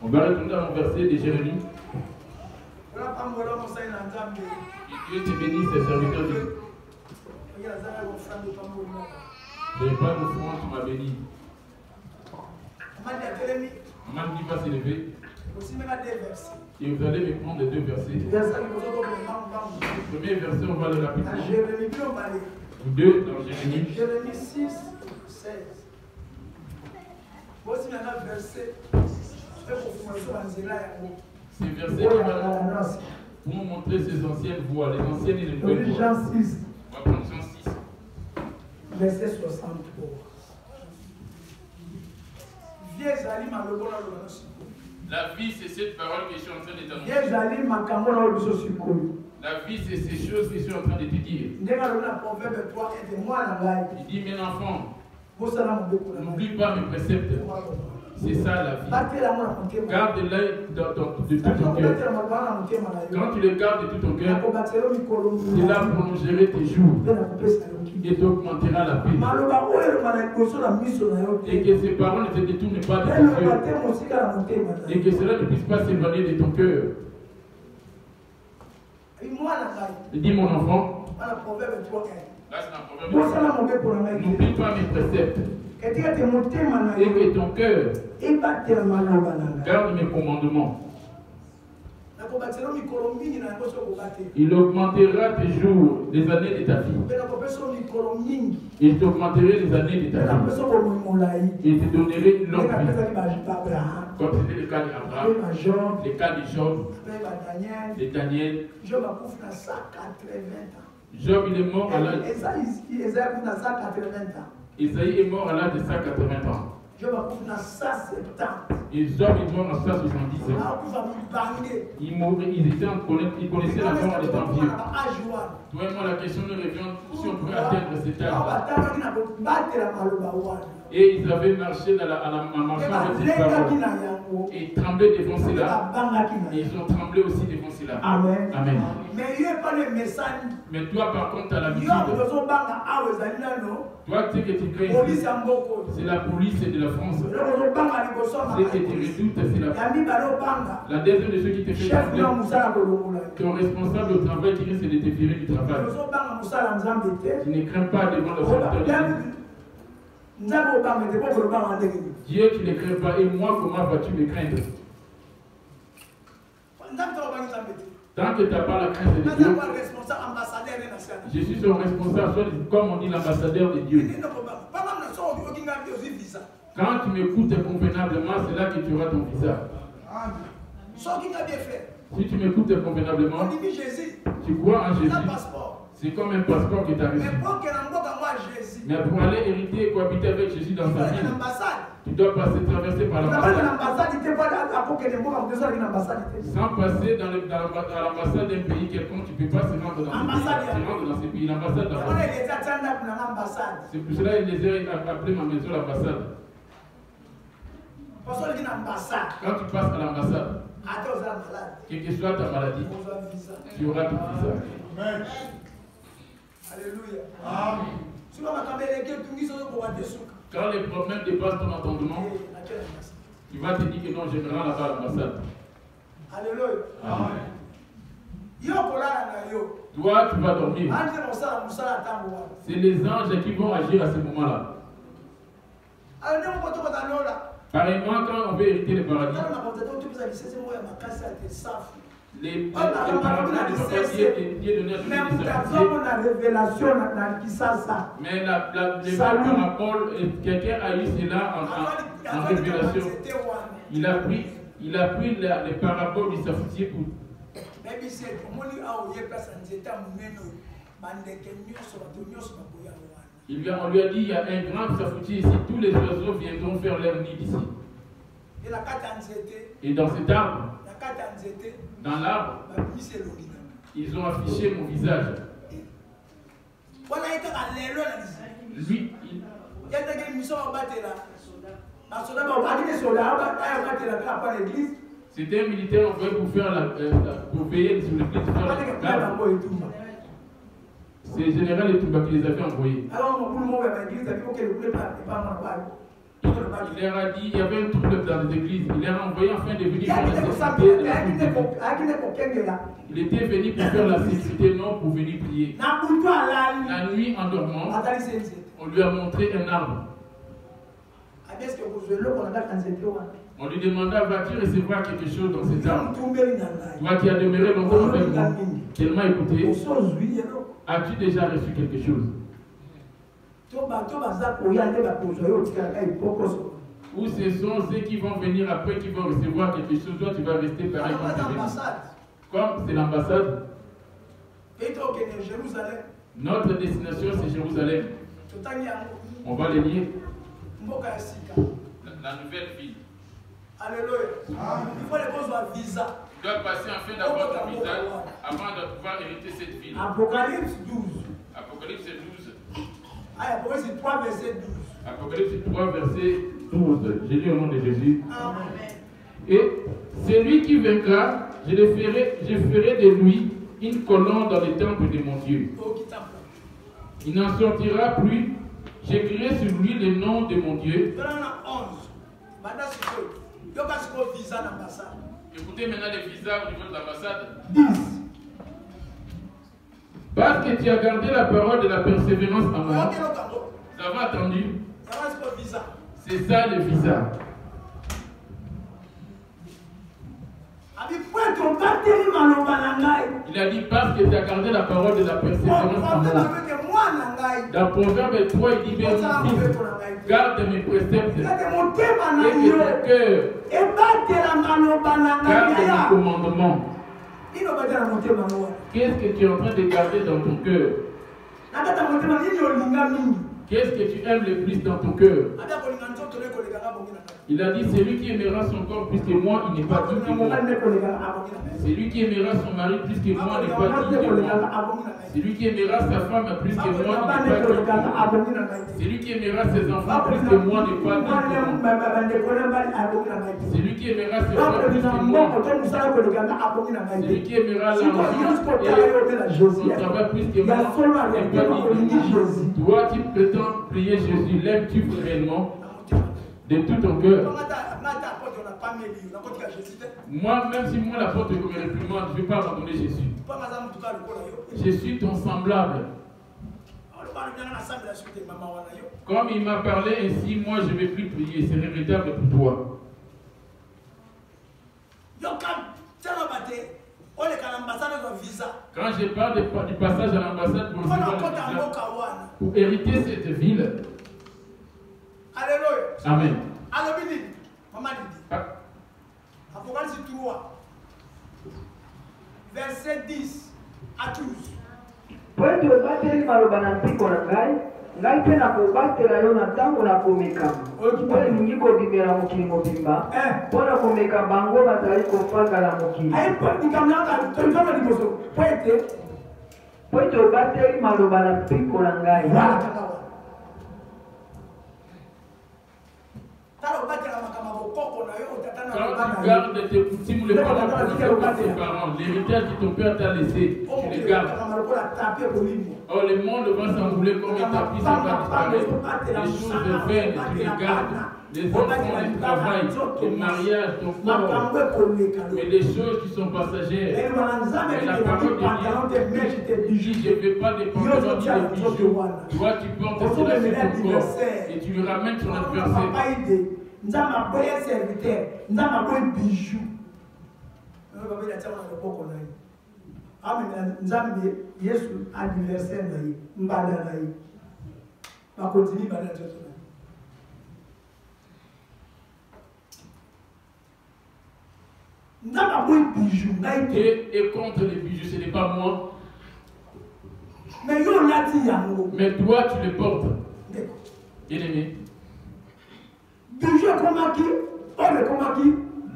On va retourner dans mon verset de Jérémie. Que Dieu te bénisse, ses serviteurs de Dieu. Je n'ai pas d'offrande, tu m'as béni. Maman dit va s'élever. Et vous allez me prendre les deux versets. Le premier verset, on va le rapidement. Deux dans Jérémie. Jérémie 6, 16. Voici maintenant le verset. Ces versets qui vont nous montrer ces anciennes voies, les anciennes et les nouvelles voies. Jean 6. On va prendre Jean 6. Verset 63. La vie, c'est cette parole que je suis en train de t'annoncer. La vie, c'est ces choses que je suis en train de te dire. Il dit, mes enfants, n'oublie pas mes préceptes. C'est ça la vie. Garde-les de tout ton cœur. Quand tu les gardes de tout ton cœur, cela prolongerait tes jours et t'augmentera la paix. Et que ces paroles ne te détournent pas de ton cœur. Et que cela ne puisse pas s'éloigner de ton cœur. Il dit, mon enfant, là c'est un proverbe. N'oublie pas mes préceptes. Et que ton cœur garde mes commandements. Il augmentera tes jours, les années de ta vie. Il t'augmenterait les années de ta vie. Il te donnerait une longue vie. Comme c'était le cas d'Abraham, le cas de Job, de Daniel. Job, il est mort à l'âge. Isaïe est mort à l'âge de 180 ans. Et Job est mort à 170 ans. Il connaissait la mort en étant vieux. Toi et moi, la question nous revient si on pouvait atteindre cet âge. Et ils avaient marché à la marchant avec cette parole. Et ils tremblaient devant cela. Et ils ont tremblé aussi devant cela. Amen. Amen. Mais toi, par contre, tu as la visite. Toi, tu sais que tu crains. C'est la police de la France. Ce que tu redoutes, c'est la police. La deuxième de ceux qui te fait trembler, ton responsable au travail qui risque de te virer du travail. Tu ne crains pas devant le serviteur de Dieu. Dieu, tu ne crains pas. Et moi, comment vas-tu me craindre? Tant que tu n'as pas la crainte de Dieu, je suis son responsable, comme on dit l'ambassadeur de Dieu. Quand tu m'écoutes convenablement, c'est là que tu auras ton visa. Si tu m'écoutes convenablement, tu crois en Jésus. C'est comme un passeport que tu as reçu. Mais pour aller hériter et cohabiter avec Jésus dans sa vie, tu dois passer, traverser par l'ambassade. Sans passer à l'ambassade d'un pays quelconque, tu ne peux pas se rendre dans ce pays. L'ambassade d'abord. C'est pour cela qu'il les a appelé ma maison l'ambassade. Quand tu passes à l'ambassade, quelle que soit ta maladie, tu auras ton visa. Alléluia. Quand les problèmes dépassent ton entendement, tu vas te dire que non, je me rends là-bas à l'ambassade. Alléluia. Toi, tu vas dormir. C'est les anges qui vont agir à ce moment-là. Pareillement, quand on veut hériter le paradis, les parabolaires de papa Dieu donné à tous mais les paraboles, quelqu'un a eu cela en révélation. Il a pris les paraboles du safoutier pour. On lui a dit, il y a un grand safoutier ici, tous les oiseaux viendront faire leur nid ici. Et dans cet arbre, dans l'arbre, ils ont affiché mon visage. Lui, c'était un militaire envoyé pour veiller sur l'église. C'est le général Etumba qui les avait envoyés. Il leur a dit, il y avait un trouble dans les églises. Il leur a envoyé afin de venir faire la sécurité de la sécurité. Il était venu pour faire la sécurité, non pour venir prier. La nuit, en dormant, on lui a montré un arbre. On lui demanda, vas-tu recevoir quelque chose dans cet arbre? Toi qui as demeuré longtemps avec moi, tellement écouté, as-tu déjà reçu quelque chose? Ou ce sont ceux qui vont venir après qui vont recevoir quelque chose, toi tu vas rester pareil comme c'est l'ambassade. Notre destination c'est Jérusalem. On va les lire. La nouvelle ville. Alléluia. Il faut les choses à visa. Tu dois passer afin d'avoir ton visa avant de pouvoir hériter cette ville. Apocalypse 12. Apocalypse 12. Apocalypse 3, verset 12. Apocalypse 3, verset 12. J'ai lu au nom de Jésus. Amen. Et celui qui vaincra, je ferai de lui une colonne dans le temple de mon Dieu. Il n'en sortira plus. J'écrirai sur lui le nom de mon Dieu. Écoutez maintenant les visas au niveau de l'ambassade. 10. Parce que tu as gardé la parole de la persévérance en moi. Ça va attendu. C'est ça le visa. Il a dit parce que tu as gardé la parole de la persévérance en moi. Dans Proverbe 3, il dit bien fils, garde mes préceptes et que ton cœur garde mes commandements. Qu'est-ce que tu es en train de garder dans ton cœur? Qu'est-ce que tu aimes le plus dans ton cœur? Il a dit, celui qui aimera son corps plus que moi, il n'est pas digne de moi. Celui qui aimera son mari plus que moi n'est pas digne de moi. Celui qui aimera sa femme plus que moi n'est pas digne de moi. Celui qui aimera ses enfants plus que moi n'est pas digne de moi. Celui qui aimera ses femmes plus que moi. Celui qui aimera l'argent et son travail plus que moi n'est pas digne de moi. Toi qui prétends prier Jésus, l'aimes-tu réellement? De tout ton cœur. Moi, même si moi la porte me réprimande, je ne vais pas abandonner Jésus. Je suis ton semblable. Comme il m'a parlé ainsi, moi je ne vais plus prier. C'est regrettable pour toi. Quand je parle du passage à l'ambassade pour hériter cette ville. Alléluia. Amen. Alléluia. Maman dit. Apocalypse 3. Verset 10 à 12. Poete obateli maloba na mpiko na ngai mpe na kobatela yo na ntango na komeka oyo elingi kobimela mokili mobimba mpo na komeka bango bazali kofanda na mokili poete obateli maloba na mpiko na ngai Quand tu gardes tes coutumes, les parents de tes parents, l'héritage que ton père t'a laissé, tu les gardes. Or, le monde va s'enrouler comme un tapis, ça va disparaître. Les choses vaines, tu les gardes. Les enfants, le travail, le mariage, ton corps. Mais les choses qui sont passagères. Mais la parole de Dieu dit, je ne vais pas dépendre de bijoux. Toi, tu portes cela sur ton corps et tu lui ramènes ton adversaire. Nzama boye serviteur, nzama boye bijou. Babeli atama na boko na ye. Amen. Nzambe Yesu adversaire na ye, mbala na ye. Ba continue ba na tsoto na. Nzama boye bijou, et contre les bijoux, ce n'est pas moi. Mais toi, tu les portes. Bien-aimé.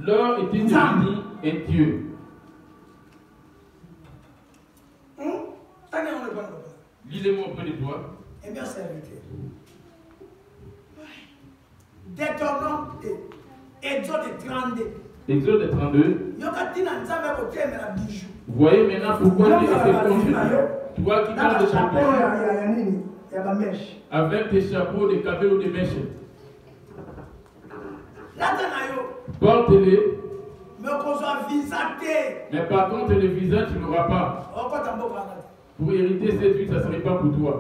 L'or était devenu un Dieu. Lisez-moi auprès de toi. Eh bien, serviteur. Détournons Exode 32. Exode 32. Vous voyez maintenant pourquoi il est fait. Toi qui parles de chapeau. Avec des chapeaux, des cabelles ou des mèches. Porte-les. Mais par contre, le visage, tu n'auras pas. Pour hériter cette vie, ça ne serait pas pour toi.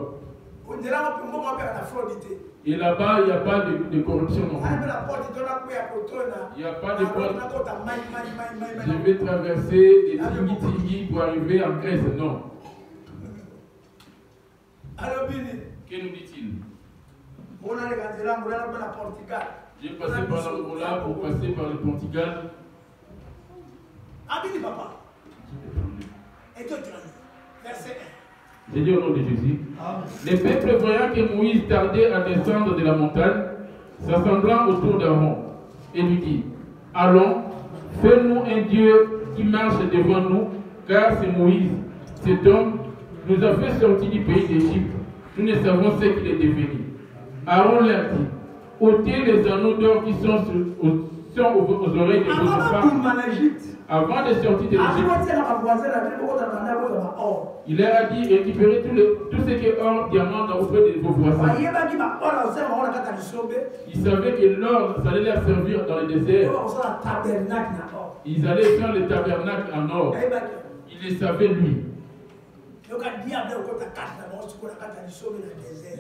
Et là-bas, il n'y a pas de corruption non plus. Il n'y a pas de porte. Je vais traverser des tingui-tingui pour arriver en Grèce. Non. Que nous dit-il? J'ai passé par l'Angola pour passer par le Portugal. J'ai dit au nom de Jésus. Les peuples voyant que Moïse tardait à descendre de la montagne, s'assemblant autour d'Aaron, et lui dit, allons, fais-nous un Dieu qui marche devant nous, car c'est Moïse, cet homme, nous a fait sortir du pays d'Égypte. Nous ne savons ce qu'il est devenu. Aaron leur dit, ôtez les anneaux d'or qui sont aux oreilles de vos femmes. Avant de sortir de l'Égypte, il leur a dit, récupérez tout ce qui est or, diamant auprès de vos voisins. Ils savaient que l'or, ça allait leur servir dans le désert. Ils allaient faire le tabernacle en or. Il le savait lui.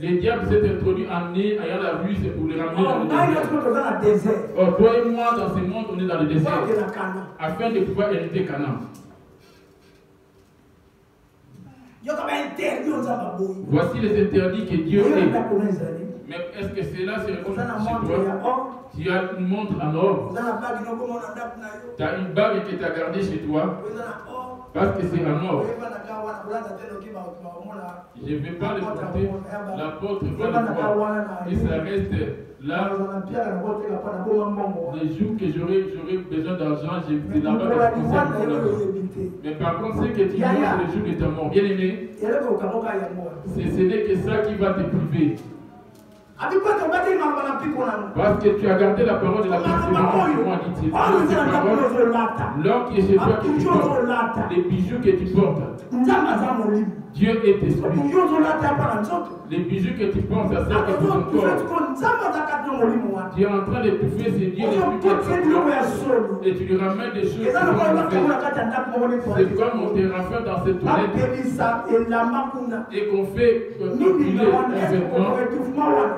Le diable s'est introduit en nez, ayant la vue, c'est pour les ramener dans le désert. Or, toi et moi, dans ce monde, on est dans le désert, afin de pouvoir hériter Canaan. Voici les interdits que Dieu est. Mais est-ce que cela se reconnaît chez toi? Tu as une montre en or. Tu as une bague que tu as gardée chez toi. Parce que c'est en or. Je ne vais pas le porter. L'apôtre va le voir. Et ça reste là. Les jours que j'aurai besoin d'argent, c'est là-bas que je conserve. Mais par contre, ce que tu vois, c'est le jour de ta mort. Bien aimé, ce n'est que ça qui va te priver. Parce que tu as gardé la parole de la persévérance. L'or qui est chez toi que tu portes, les bijoux que tu portes. Dieu est esprit. Les bijoux que tu penses à ça que tu portes. Tu es en train d'étouffer ces dieux et tu lui ramènes des choses qui sont mauvaises. C'est comme on te rafale dans cette toilette et qu'on fait brûler un vêtement.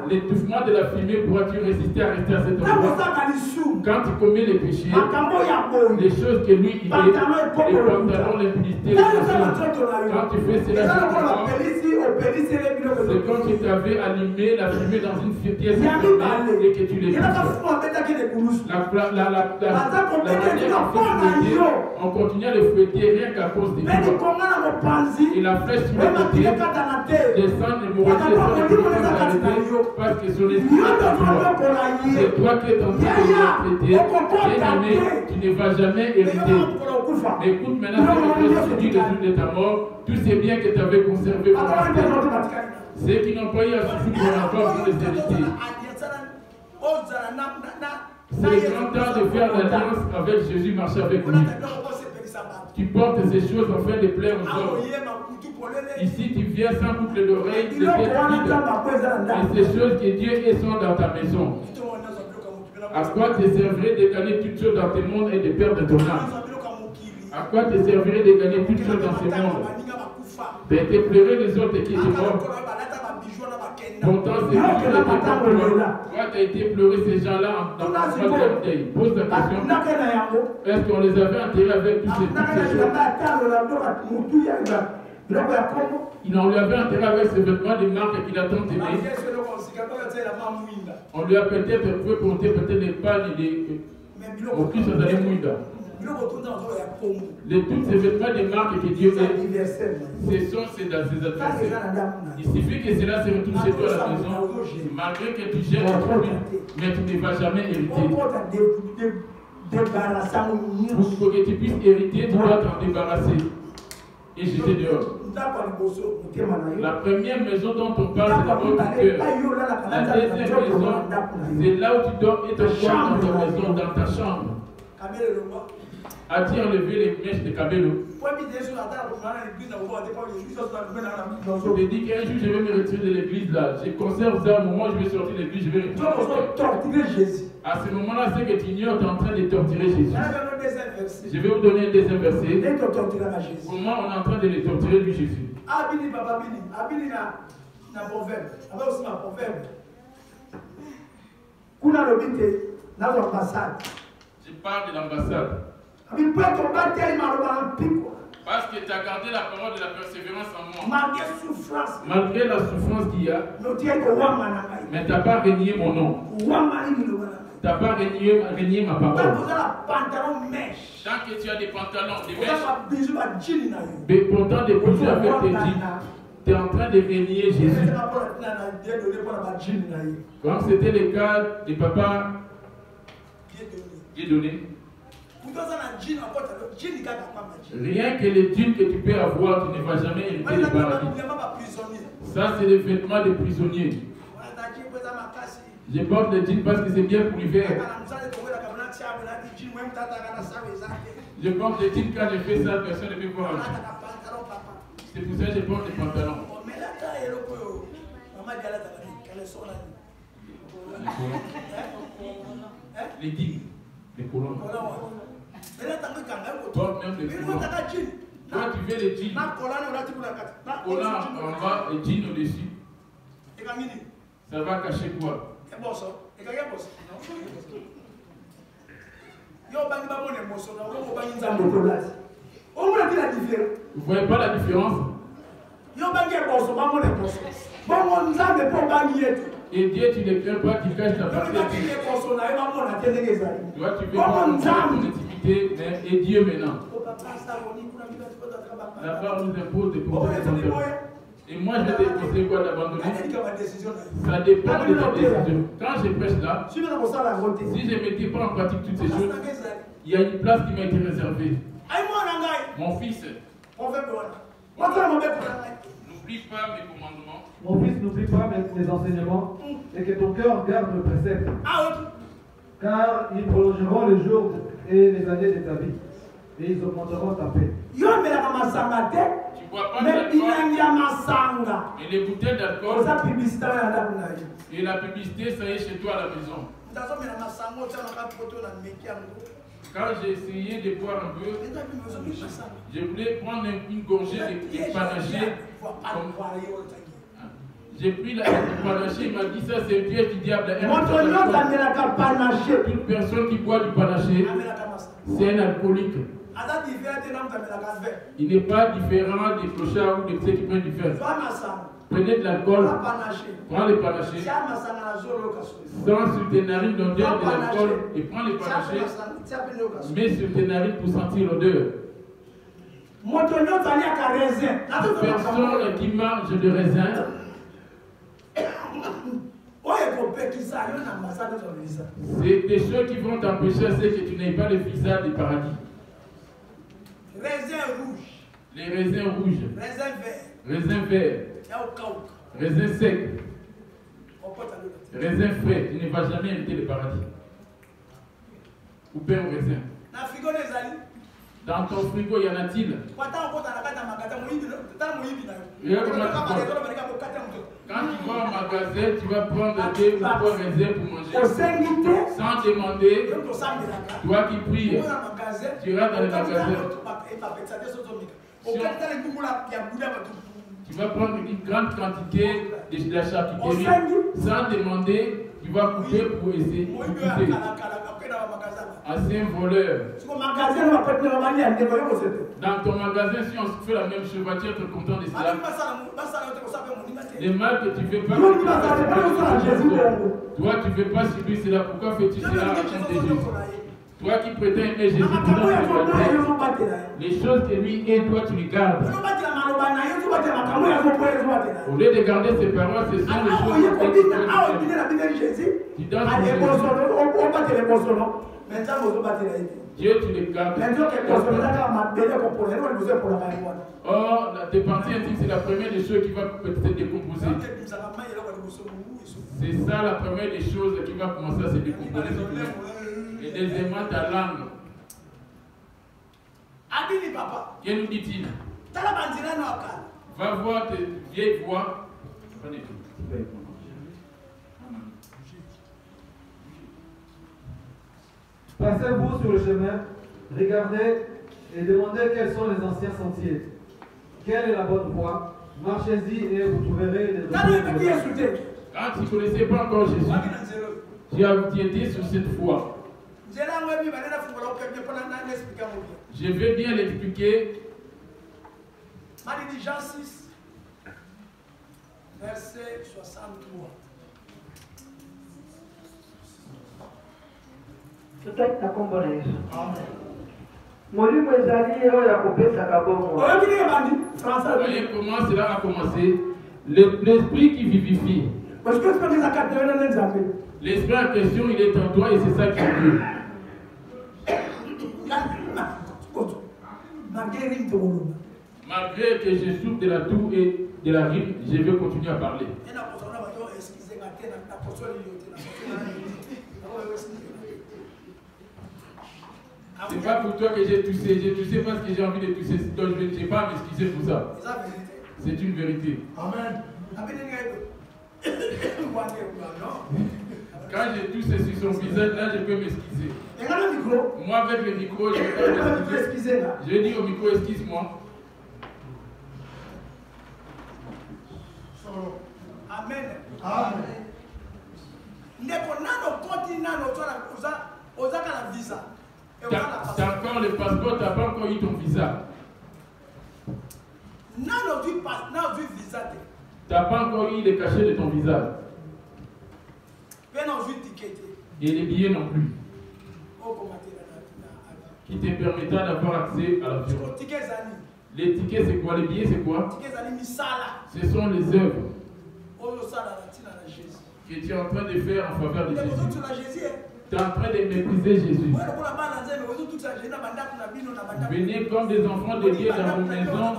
L'étouffement de la fumée, pourras-tu résister à rester à cet endroit? Quand tu commets les péchés, les choses que lui il est, les pantalons, l'impunité, les quand tu fais cela, c'est comme si tu avais allumé la fumée dans une pièce et que tu l'épouses. On continue à le fouetter rien qu'à cause des fois. Et la flèche sur le côté descend et mourra parce que son esprit c'est toi qui es en train de le traiter. Bien-aimé, tu ne vas jamais hériter. Mais écoute maintenant, ce que tu as subi le jour de ta mort, tous ces biens que tu avais conservés pour la ceux qui n'ont pas eu à souffrir pour l'enfant pour les hériter. C'est le grand temps de faire l'alliance avec Jésus, marcher avec lui. Tu portes ces choses afin de plaire aux hommes. Ici, tu viens sans boucle d'oreille, de tête vide. Et ces choses que Dieu est sont dans ta maison. À quoi te servirait de gagner toutes choses dans tes mondes et de perdre ton âme? À quoi te servirait de gagner toutes choses dans ce monde? De te pleurer les autres qui sont morts. Pourtant, c'est lui qui était pas pour toi. Toi, tu as été pleurer ces gens-là dans la salle de deuil. Pose la question. Est-ce qu'on les avait enterrés avec toutes ces choses? On lui avait enterré avec ses vêtements de marque qu'il a tant aimé. On lui a peut-être fait porter peut-être les pales et les... Au plus, ça allait mouiller. tous ces vêtements de marque que Dieu est, ce sont ses adversaires. Il suffit que cela se retrouve chez toi à la maison, malgré que tu gères mais tu ne vas jamais hériter. Pour que tu puisses hériter, tu dois t'en débarrasser et jeter dehors. La première maison dont on parle, c'est d'abord ton cœur. La deuxième maison, c'est là où tu dors et ton corps dans ta maison, dans ta chambre. As-tu enlevé les mèches de Kabelo? Je te dis qu'un jour je vais me retirer de l'église là. Je conserve ça, au moment où je vais sortir de l'église, je vais retirer Jésus. À ce moment-là, c'est que tu ignores, tu es en train de torturer Jésus. Je vais vous donner un deuxième verset. Comment on est en train de les torturer, lui, Jésus. Je parle de l'ambassade. Parce que tu as gardé la parole de la persévérance en moi. Malgré la souffrance qu'il y a. Mais tu n'as pas renié mon nom. Tu n'as pas renié ma parole. Tant que tu as des pantalons, des mèches, mais pourtant des bijoux avec tes jeans, tu es en train de renier Jésus. Comme c'était le cas de papa Dieudonné. Rien que les jeans que tu peux avoir, tu ne vas jamais hériter le paradis. Ça, c'est les vêtements des prisonniers. Je porte les jeans parce que c'est bien pour l'hiver. Je porte les jeans quand je fais ça, personne ne peut voir. C'est pour ça que je porte les pantalons. Les digues, les colonnes. Porte même les colonnes. Toi, tu veux les jeans. Colonnes en bas et jeans au-dessus. Ça va cacher quoi? Vous ne voyez pas la différence? Et Dieu, tu ne crains pas qu'il cache ta partie. Toi, tu veux voir ton intimité, et Dieu maintenant. La parole nous impose de poser des pantalons. Et moi, je vais te conseiller quoi d'abandonner? Ça dépend de ta décision. Quand je prêche là, si je ne mettais pas en pratique toutes ces choses, il y a une place qui m'a été réservée. Mon fils, n'oublie pas mes commandements. Mon fils, n'oublie pas mes enseignements et que ton cœur garde le précepte. Car ils prolongeront les jours et les années de ta vie. Et ils augmenteront ta paix. Tu bois pas d'alcool. Et les bouteilles d'alcool. Et la publicité, ça y est chez toi à la maison. Quand j'ai essayé de boire un peu, je voulais prendre une gorgée de panaché. J'ai pris la panaché, il m'a dit ça, c'est un piège du diable. Toute personne qui boit du panaché, c'est un alcoolique. Il n'est pas différent des clochards ou de ceux qui prennent du fer. Prenez de l'alcool, prends les panachés, sans sur tes narines l'odeur de l'alcool et prends les panachés, mets sur tes narines pour sentir l'odeur. Personne qui mange de raisin, c'est des choses qui vont t'empêcher, c'est que tu n'aies pas le visa du paradis. Raisin rouge. Les raisins rouges. Raisin vert. Raisin vert. Raisin sec. Raisin frais. Tu ne vas jamais hériter le paradis. Ou pain au raisin. Dans ton frigo, y en a-t-il? Quand tu vas au magasin, tu vas prendre 2 ou 3 raisins pour manger. Sans demander, toi qui pries, tu iras dans le magasin. Tu vas prendre une grande quantité de la charcuterie. Sans demander, tu vas couper pour essayer de goûter. C'est un voleur. Dans ton magasin, si on fait la même chose, vas-tu être content de cela? Les mal que tu ne fais pas, toi tu ne veux pas subir cela. Pourquoi fais-tu cela à cause de Jésus? Toi qui prétends aimer Jésus, les choses que lui et toi tu les gardes. Au lieu de garder ses paroles, ce sont les choses que tu danses Dieu, tu les gardes. Or, tes pensées intimes, c'est la première des choses qui va peut-être se décomposer. C'est ça la première des choses qui va commencer à se décomposer. Et deuxièmement, ta langue. Que nous dit-il? Va voir tes vieilles voix. Passez-vous sur le chemin, regardez et demandez quels sont les anciens sentiers. Quelle est la bonne voie? Marchez-y et vous trouverez les Quand tu ne connaissais pas encore Jésus, tu as été sur cette foi. Je vais bien l'expliquer. Jean 6, verset 63. Tutaki nakombola Yesu. Molimo ezali oyo ya kopesaka bongo. Voyez comment cela a commencé. L'esprit qui vivifie. L'esprit en question, il est en toi et c'est ça qui est Dieu. Malgré que je souffre de la toux et de la rime, je vais continuer à parler. C'est pas pour toi que j'ai toussé parce que j'ai envie de tousser, donc je n'ai pas à m'excuser pour ça. C'est une vérité. Amen. Quand je tousse sur son visage, là je peux m'excuser. Moi avec le micro, je peux m'excuser. Je dis au micro, excuse-moi. Amen. Amen. T'as encore le passeport, t'as pas encore eu ton visa. T'as pas encore eu le cachet de ton visa. Et les billets non plus. Qui te permettra d'avoir accès à l'avion. Les tickets c'est quoi? Les billets c'est quoi? Ce sont les œuvres que tu es en train de faire en faveur de Jésus. Tu es en train de mépriser Jésus. Venez comme des enfants de Dieu dans vos maisons.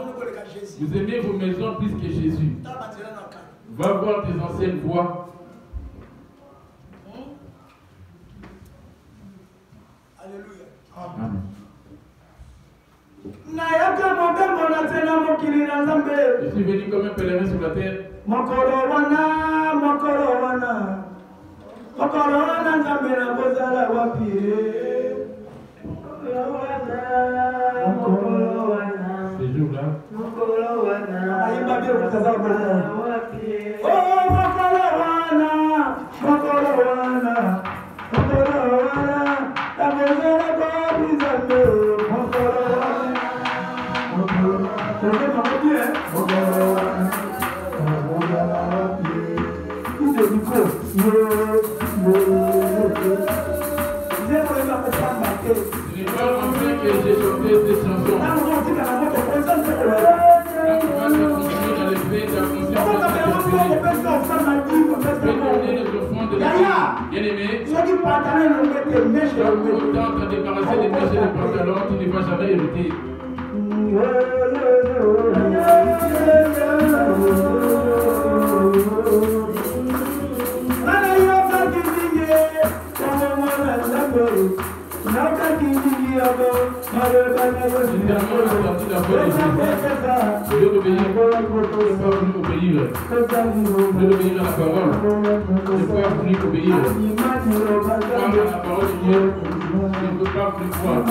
Vous aimez vos maisons plus que Jésus. Va voir tes anciennes voies. Alléluia. Amen. Je suis venu comme un pèlerin sur la terre. Ces jours-là. Je n'ai pas envie que j'ai chanté ces chansons. Quand tu vas continuer dans les faits, ta conscience va t'interpeller. Retournez les offrandes de la vie. Bien-aimé, quand autant t'as débarrassé des péchés de pantalon, tu ne vas jamais hériter. Évidemment, j'ai entendu la voix de Jésus. Je vais obéir. Je ne vais pas venu obéir. Je vais obéir à la parole. Je ne vais pas venu obéir. Croire à la parole de Dieu. Je ne veux pas plus croire.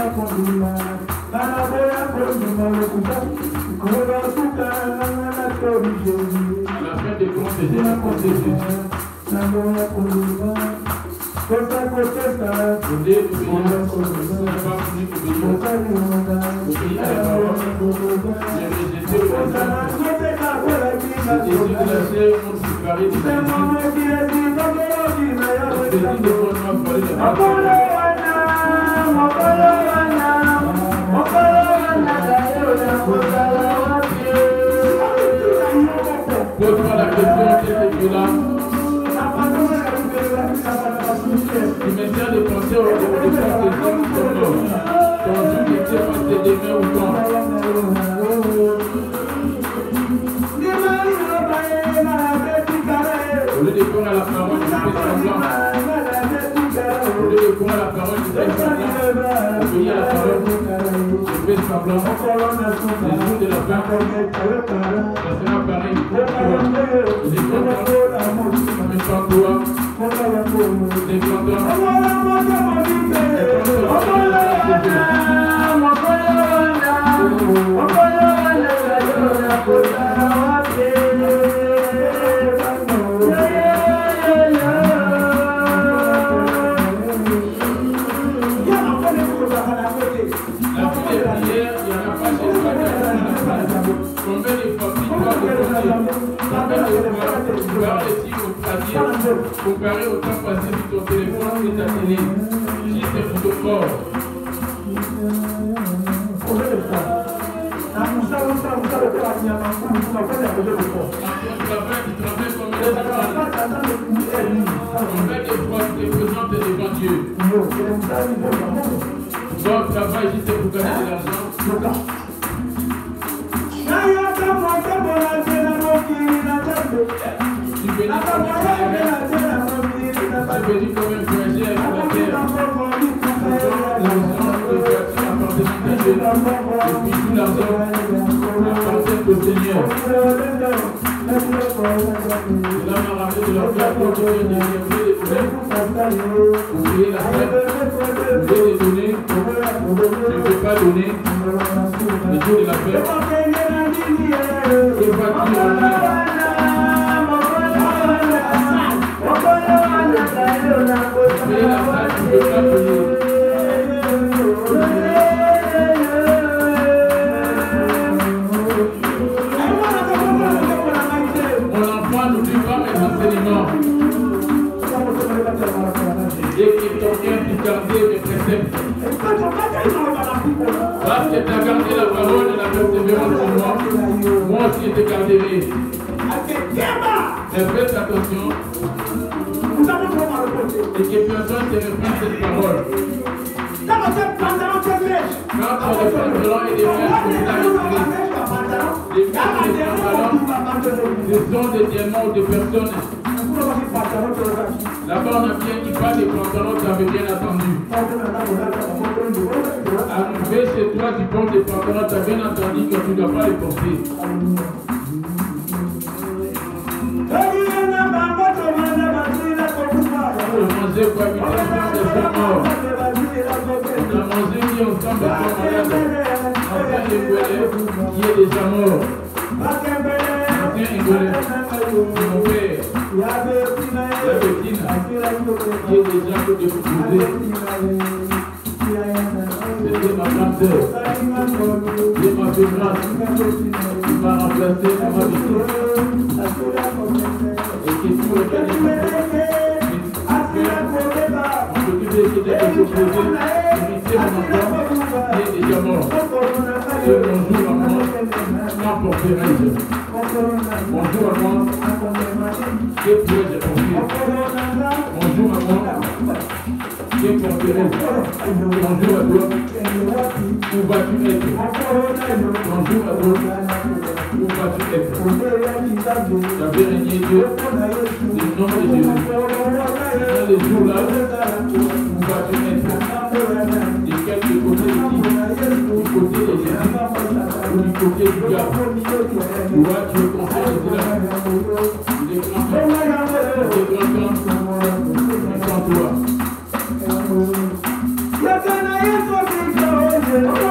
À la fin des comptes, j'ai rencontré Jésus. Je n'ai pas voulu obéir. Obéir à la parole. J'ai rejeté le mensonge. Les désirs de la chair m'ont séparé de Jésus. Les désirs de mon âme volé de ma parole. Pose-toi la question, qu'est-ce que là? Tu m'aimes de penser au départ des hommes qui sont morts. Ton jour n'était pas tes demain ou quand? Au lieu de prendre la parole, tu fais semblant. Au lieu de prendre la parole, tu fais semblant. Obéir à la parole, tu fais semblant. Les jours de la fin, ça sera pareil. Défends-toi. Comparé au temps passé sur ton téléphone et ta télé, si c'est pour ton corps. Tu présentes devant Dieu. Ton travail, si c'est pour gagner de l'argent. Tu bénis comme un berger avec la terre. L'argent appartient à Dieu. Et puis tout l'argent appartient au Seigneur. Cela m'a ramené de leur faire pour Dieu de les problèmes. Oublier la terre. Oublier les donner. Je ne peux pas donner. Les jours de la fête. Que vas-tu ramener? Mais la salle, tu ne peux pas payer. Mon enfant n'oublie pas mes enseignements. Et que quelqu'un puisse garder mes préceptes. Parce que tu as gardé la parole et la persévérance en moi, moi aussi je te garderai. Mais faites attention. Et que personne ne reprenne cette parole. Quand tu as des pantalons et des verres comme ça, les pantalons, ce sont des diamants ou des personnes. Là-bas, on a bien dit pas des pantalons, tu avais bien attendu. Arrivé chez toi, tu portes des pantalons, tu as bien entendu que tu ne dois pas les porter. On a mangé cohabitation des gens morts. On a mangé mis ensemble des gens malades. Enfin, Égolé, qui est déjà mort. Enfin, Égolé, mon père. La Bétine, qui est déjà déposée. C'était ma grande sœur. C'est ma plus grande. Qui m'a remplacé pour ma Bétine. Et qui est tout organisé. On s'occupe de ce qui est opposé, limiter mon enfant qui est déjà mort. Et bonjour à moi, qu'emporterai-je? Bonjour à moi, que pourrais-je porter? Bonjour à moi, que porterai-je? Bonjour à toi, où vas-tu être? Bonjour à toi, où vas-tu être? J'avais régné Dieu, le nom de Jésus. Dans les jours là, où vas-tu être? De quel côté ici? Du côté de Jésus ou du côté du diable? Tu vois, tu es conscient de cela. Il est grand temps. Toi.